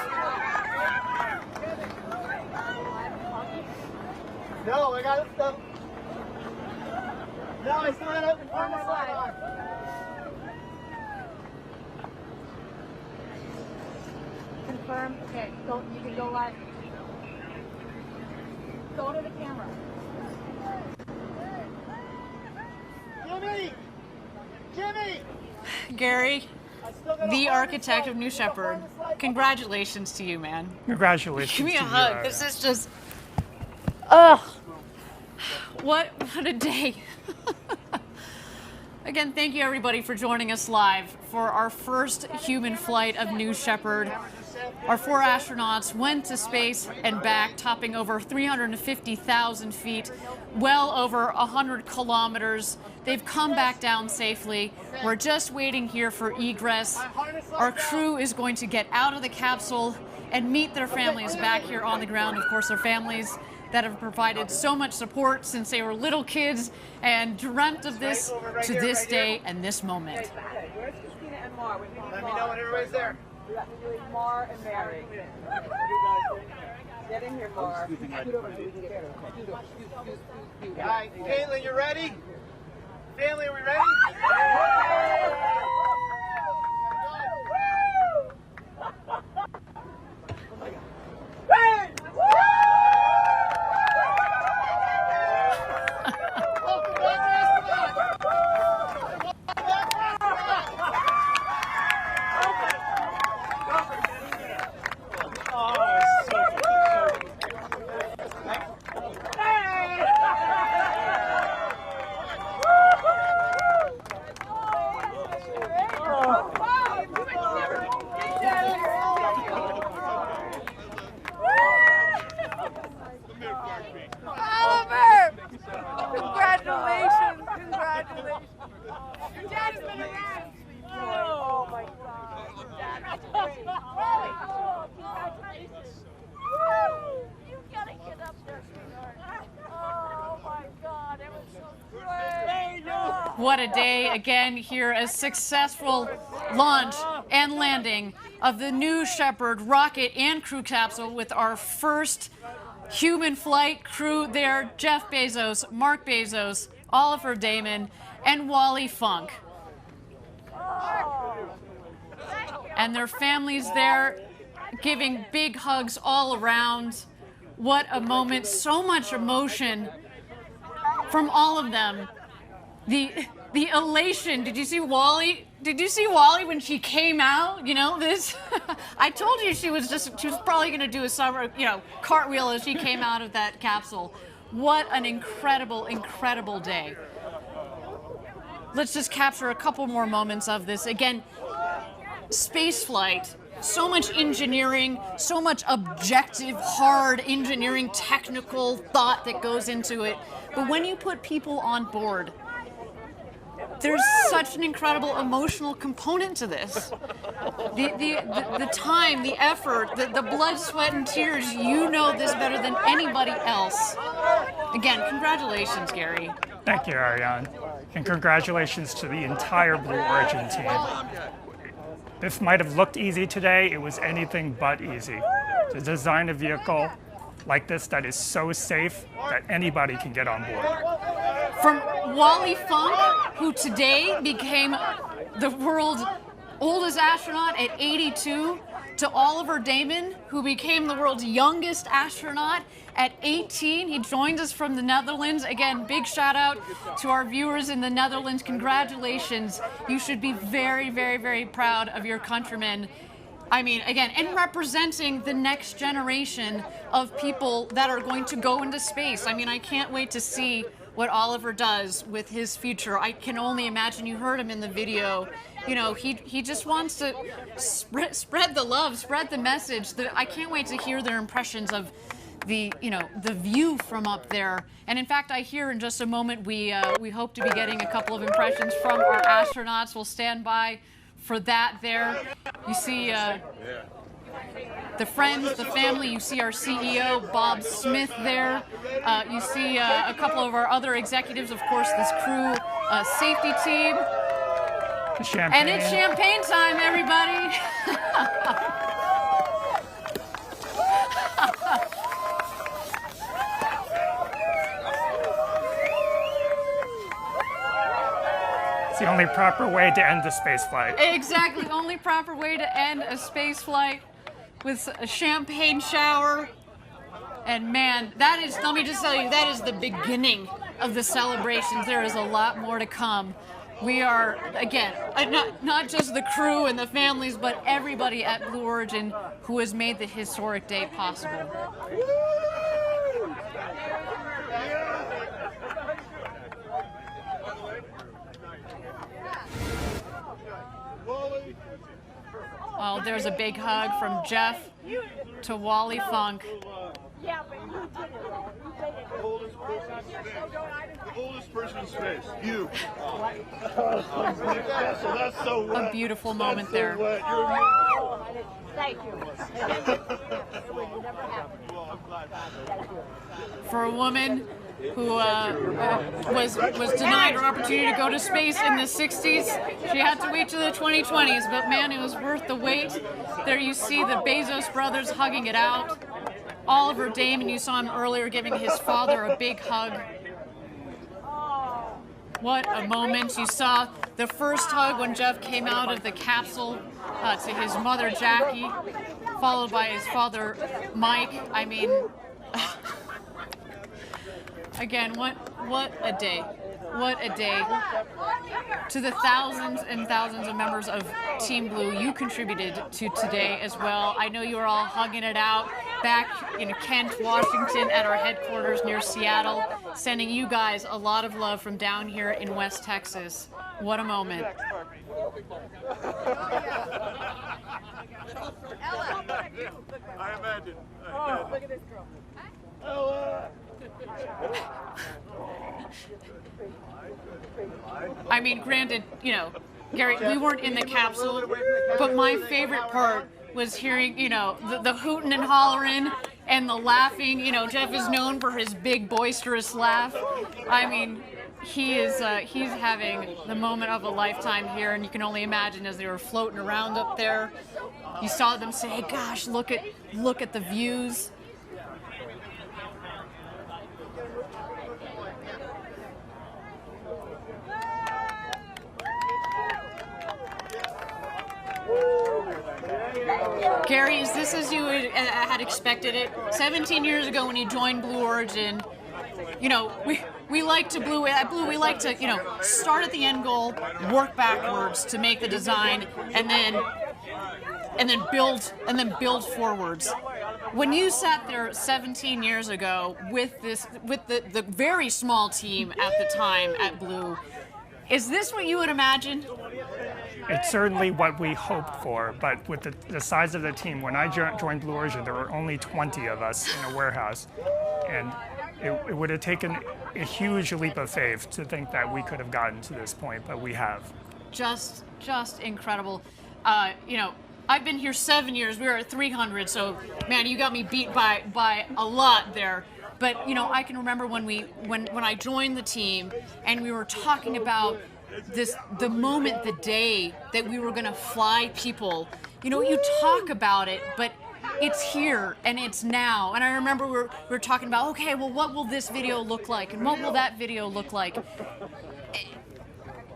No, I got it. No, it's not open for my slide. Confirm. Okay, go. You can go live. Go to the camera. Jimmy! Jimmy! Gary, the architect of New Shepard, congratulations to you, man. Congratulations. Give me a to you, hug. Ariane. This is just, ugh. What a day. Again, thank you everybody for joining us live for our first human flight of New Shepard. Our 4 astronauts went to space and back, topping over 350,000 feet, well over 100 kilometers. They've come back down safely. We're just waiting here for egress. Our crew is going to get out of the capsule and meet their families back here on the ground. Of course, their families that have provided so much support since they were little kids and dreamt of this to this day and this moment. Where's Christina and Mar? Let me know when everybody's there. Mar and Mary. Get in here, Mar. All right, Caitlin, you ready? Family, are we ready? What a day again here, a successful launch and landing of the New Shepard rocket and crew capsule with our first human flight crew there. Jeff Bezos, Mark Bezos, Oliver Damon, and Wally Funk. And their families there giving big hugs all around. What a moment, so much emotion from all of them. The elation. Did you see Wally? Did you see Wally when she came out? You know, this, I told you she was probably going to do a summer, cartwheel as she came out of that capsule. What an incredible, incredible day. Let's just capture a couple more moments of this. Again, space flight, so much engineering, so much objective, hard engineering, technical thought that goes into it. But when you put people on board, there's such an incredible emotional component to this. The time, the effort, the blood, sweat, and tears, you know this better than anybody else. Again, congratulations, Gary. Thank you, Ariane. And congratulations to the entire Blue Origin team. This might have looked easy today. It was anything but easy. To design a vehicle like this that is so safe that anybody can get on board. From Wally Funk, who today became the world's oldest astronaut at 82, to Oliver Damon, who became the world's youngest astronaut at 18. He joins us from the Netherlands. Again, big shout out to our viewers in the Netherlands. Congratulations. You should be very, very, very proud of your countrymen. I mean, again, and representing the next generation of people that are going to go into space. I mean, I can't wait to see what Oliver does with his future. I can only imagine. You heard him in the video. You know, he just wants to spread the love, spread the message. I can't wait to hear their impressions of the view from up there. And in fact, I hear in just a moment we hope to be getting a couple of impressions from our astronauts. We'll stand by for that there. You see the friends, the family. You see our CEO, Bob Smith, there. You see a couple of our other executives, of course, this crew safety team. Champagne. And it's champagne time, everybody. It's the only proper way to end the space flight. Exactly, only proper way to end a space flight with a champagne shower. And man, that is, let me just tell you, that is the beginning of the celebrations. There is a lot more to come. We are, again, not just the crew and the families, but everybody at Blue Origin who has made the historic day possible. Well, there's a big hug from Jeff to Wally Funk. The oldest person in space, you. That's so wet. A beautiful moment there. Thank you. For a woman who was denied her opportunity to go to space in the 60s. She had to wait to the 2020s, but man, it was worth the wait. There you see the Bezos brothers hugging it out. Oliver Damon, you saw him earlier giving his father a big hug. What a moment. You saw the first hug when Jeff came out of the capsule to his mother, Jackie, followed by his father, Mike. I mean, again, what a day. What a day. To the thousands and thousands of members of Team Blue, you contributed to today as well. I know you were all hugging it out back in Kent, Washington at our headquarters near Seattle, sending you guys a lot of love from down here in West Texas. What a moment. I imagine. Oh, look at this girl. Ella. I mean, granted, you know, Gary, we weren't in the capsule, but my favorite part was hearing, you know, the hooting and hollering and the laughing. You know, Jeff is known for his big, boisterous laugh. I mean, he's having the moment of a lifetime here, and you can only imagine as they were floating around up there. You saw them say, "Gosh, look at the views." Gary, is this as you had expected it? 17 years ago when you joined Blue Origin, you know, we like to at Blue, we like to, you know, start at the end goal, work backwards to make the design, and then build forwards. When you sat there 17 years ago with the very small team at the time at Blue, is this what you would imagine? It's certainly what we hoped for, but with the size of the team, when I joined Blue Origin, there were only 20 of us in a warehouse, and it would have taken a huge leap of faith to think that we could have gotten to this point, but we have. Just incredible. You know, I've been here 7 years. We were at 300, so man, you got me beat by a lot there. But you know, I can remember when I joined the team, and we were talking about the moment, the day that we were going to fly people. You know, you talk about it, but it's here and it's now. And I remember we were talking about, okay, well, what will this video look like, and what will that video look like?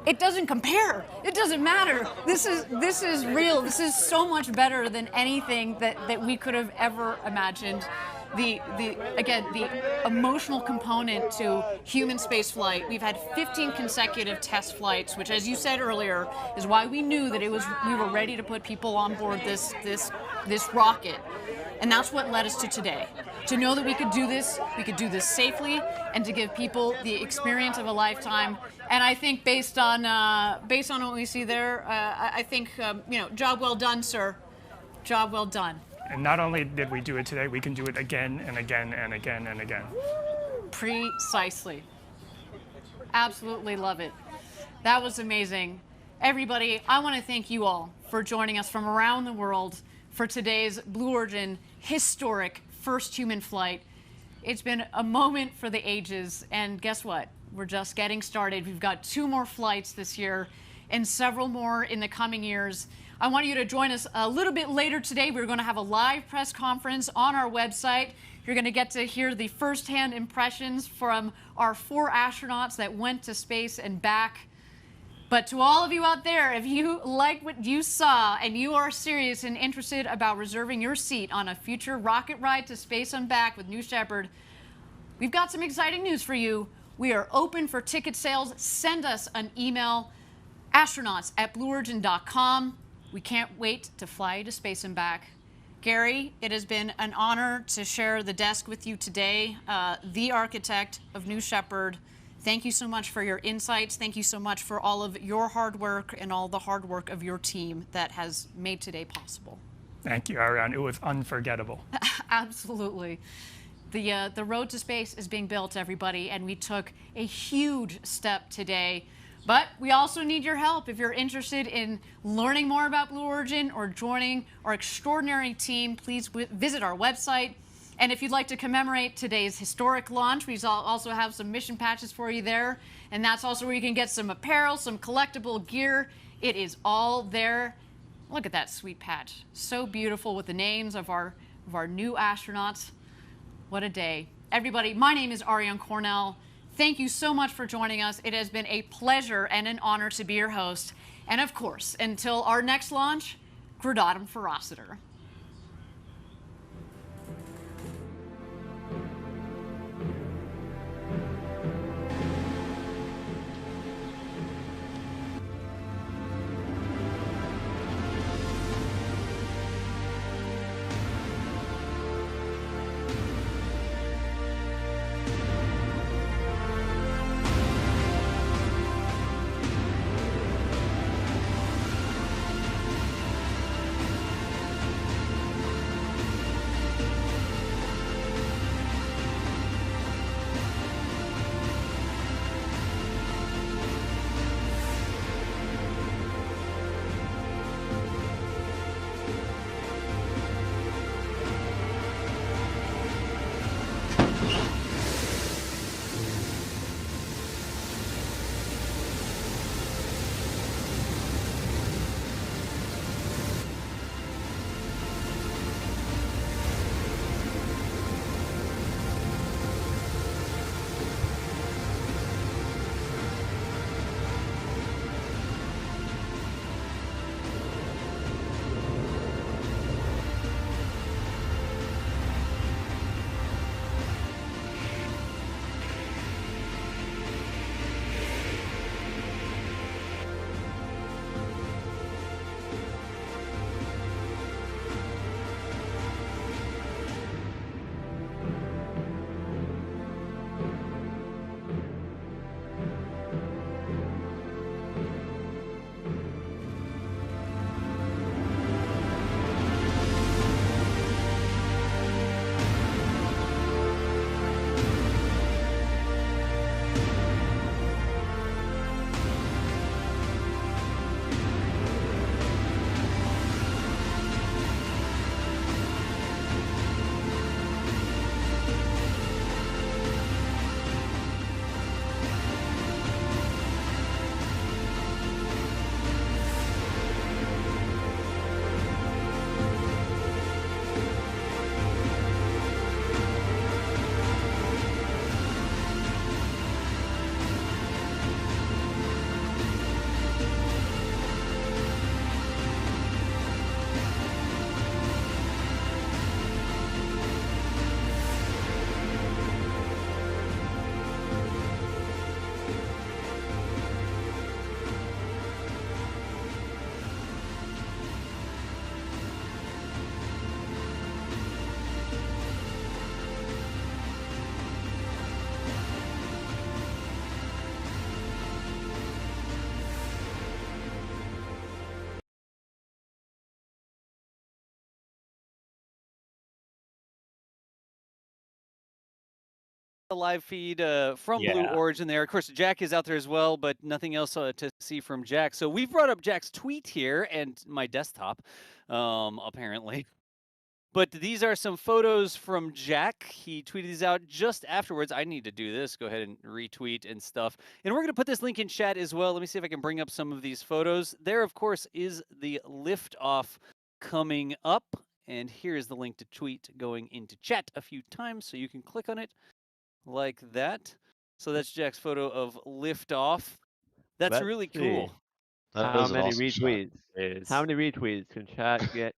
It doesn't compare. It doesn't matter. This is real. This is so much better than anything that we could have ever imagined. again, the emotional component to human space flight. We've had 15 consecutive test flights, which, as you said earlier, is why we knew that we were ready to put people on board this rocket. And that's what led us to today. To know that we could do this safely, and to give people the experience of a lifetime. And I think based on what we see there, I think job well done, sir. Job well done. And not only did we do it today, we can do it again and again and again and again. Precisely. Absolutely love it. That was amazing. Everybody, I want to thank you all for joining us from around the world for today's Blue Origin historic first human flight. It's been a moment for the ages, and guess what? We're just getting started. We've got 2 more flights this year and several more in the coming years. I want you to join us a little bit later today. We're going to have a live press conference on our website. You're going to get to hear the firsthand impressions from our 4 astronauts that went to space and back. But to all of you out there, if you like what you saw and you are serious and interested about reserving your seat on a future rocket ride to space and back with New Shepard, we've got some exciting news for you. We are open for ticket sales. Send us an email, astronauts@blueorigin.com. We can't wait to fly you to space and back. Gary, it has been an honor to share the desk with you today, the architect of New Shepard. Thank you so much for your insights. Thank you so much for all of your hard work and all the hard work of your team that has made today possible. Thank you, Ariane. It was unforgettable. Absolutely. The road to space is being built, everybody, and we took a huge step today. But we also need your help. If you're interested in learning more about Blue Origin or joining our extraordinary team, please visit our website. And if you'd like to commemorate today's historic launch, we also have some mission patches for you there. And that's also where you can get some apparel, some collectible gear. It is all there. Look at that sweet patch. So beautiful with the names of our new astronauts. What a day. Everybody, my name is Ariane Cornell. Thank you so much for joining us. It has been a pleasure and an honor to be your host. And of course, until our next launch, Gradatum Ferociter. the live feed from Blue Origin there. Of course, Jack is out there as well, but nothing else to see from Jack. So we've brought up Jack's tweet here and my desktop, apparently. But these are some photos from Jack. He tweeted these out just afterwards. I need to do this. Go ahead and retweet and stuff. And we're going to put this link in chat as well. Let me see if I can bring up some of these photos. There, of course, is the liftoff coming up. And here's the link to tweet going into chat a few times, so you can click on it like that. So that's Jack's photo of liftoff. That's really cool. How many retweets? How many retweets can chat get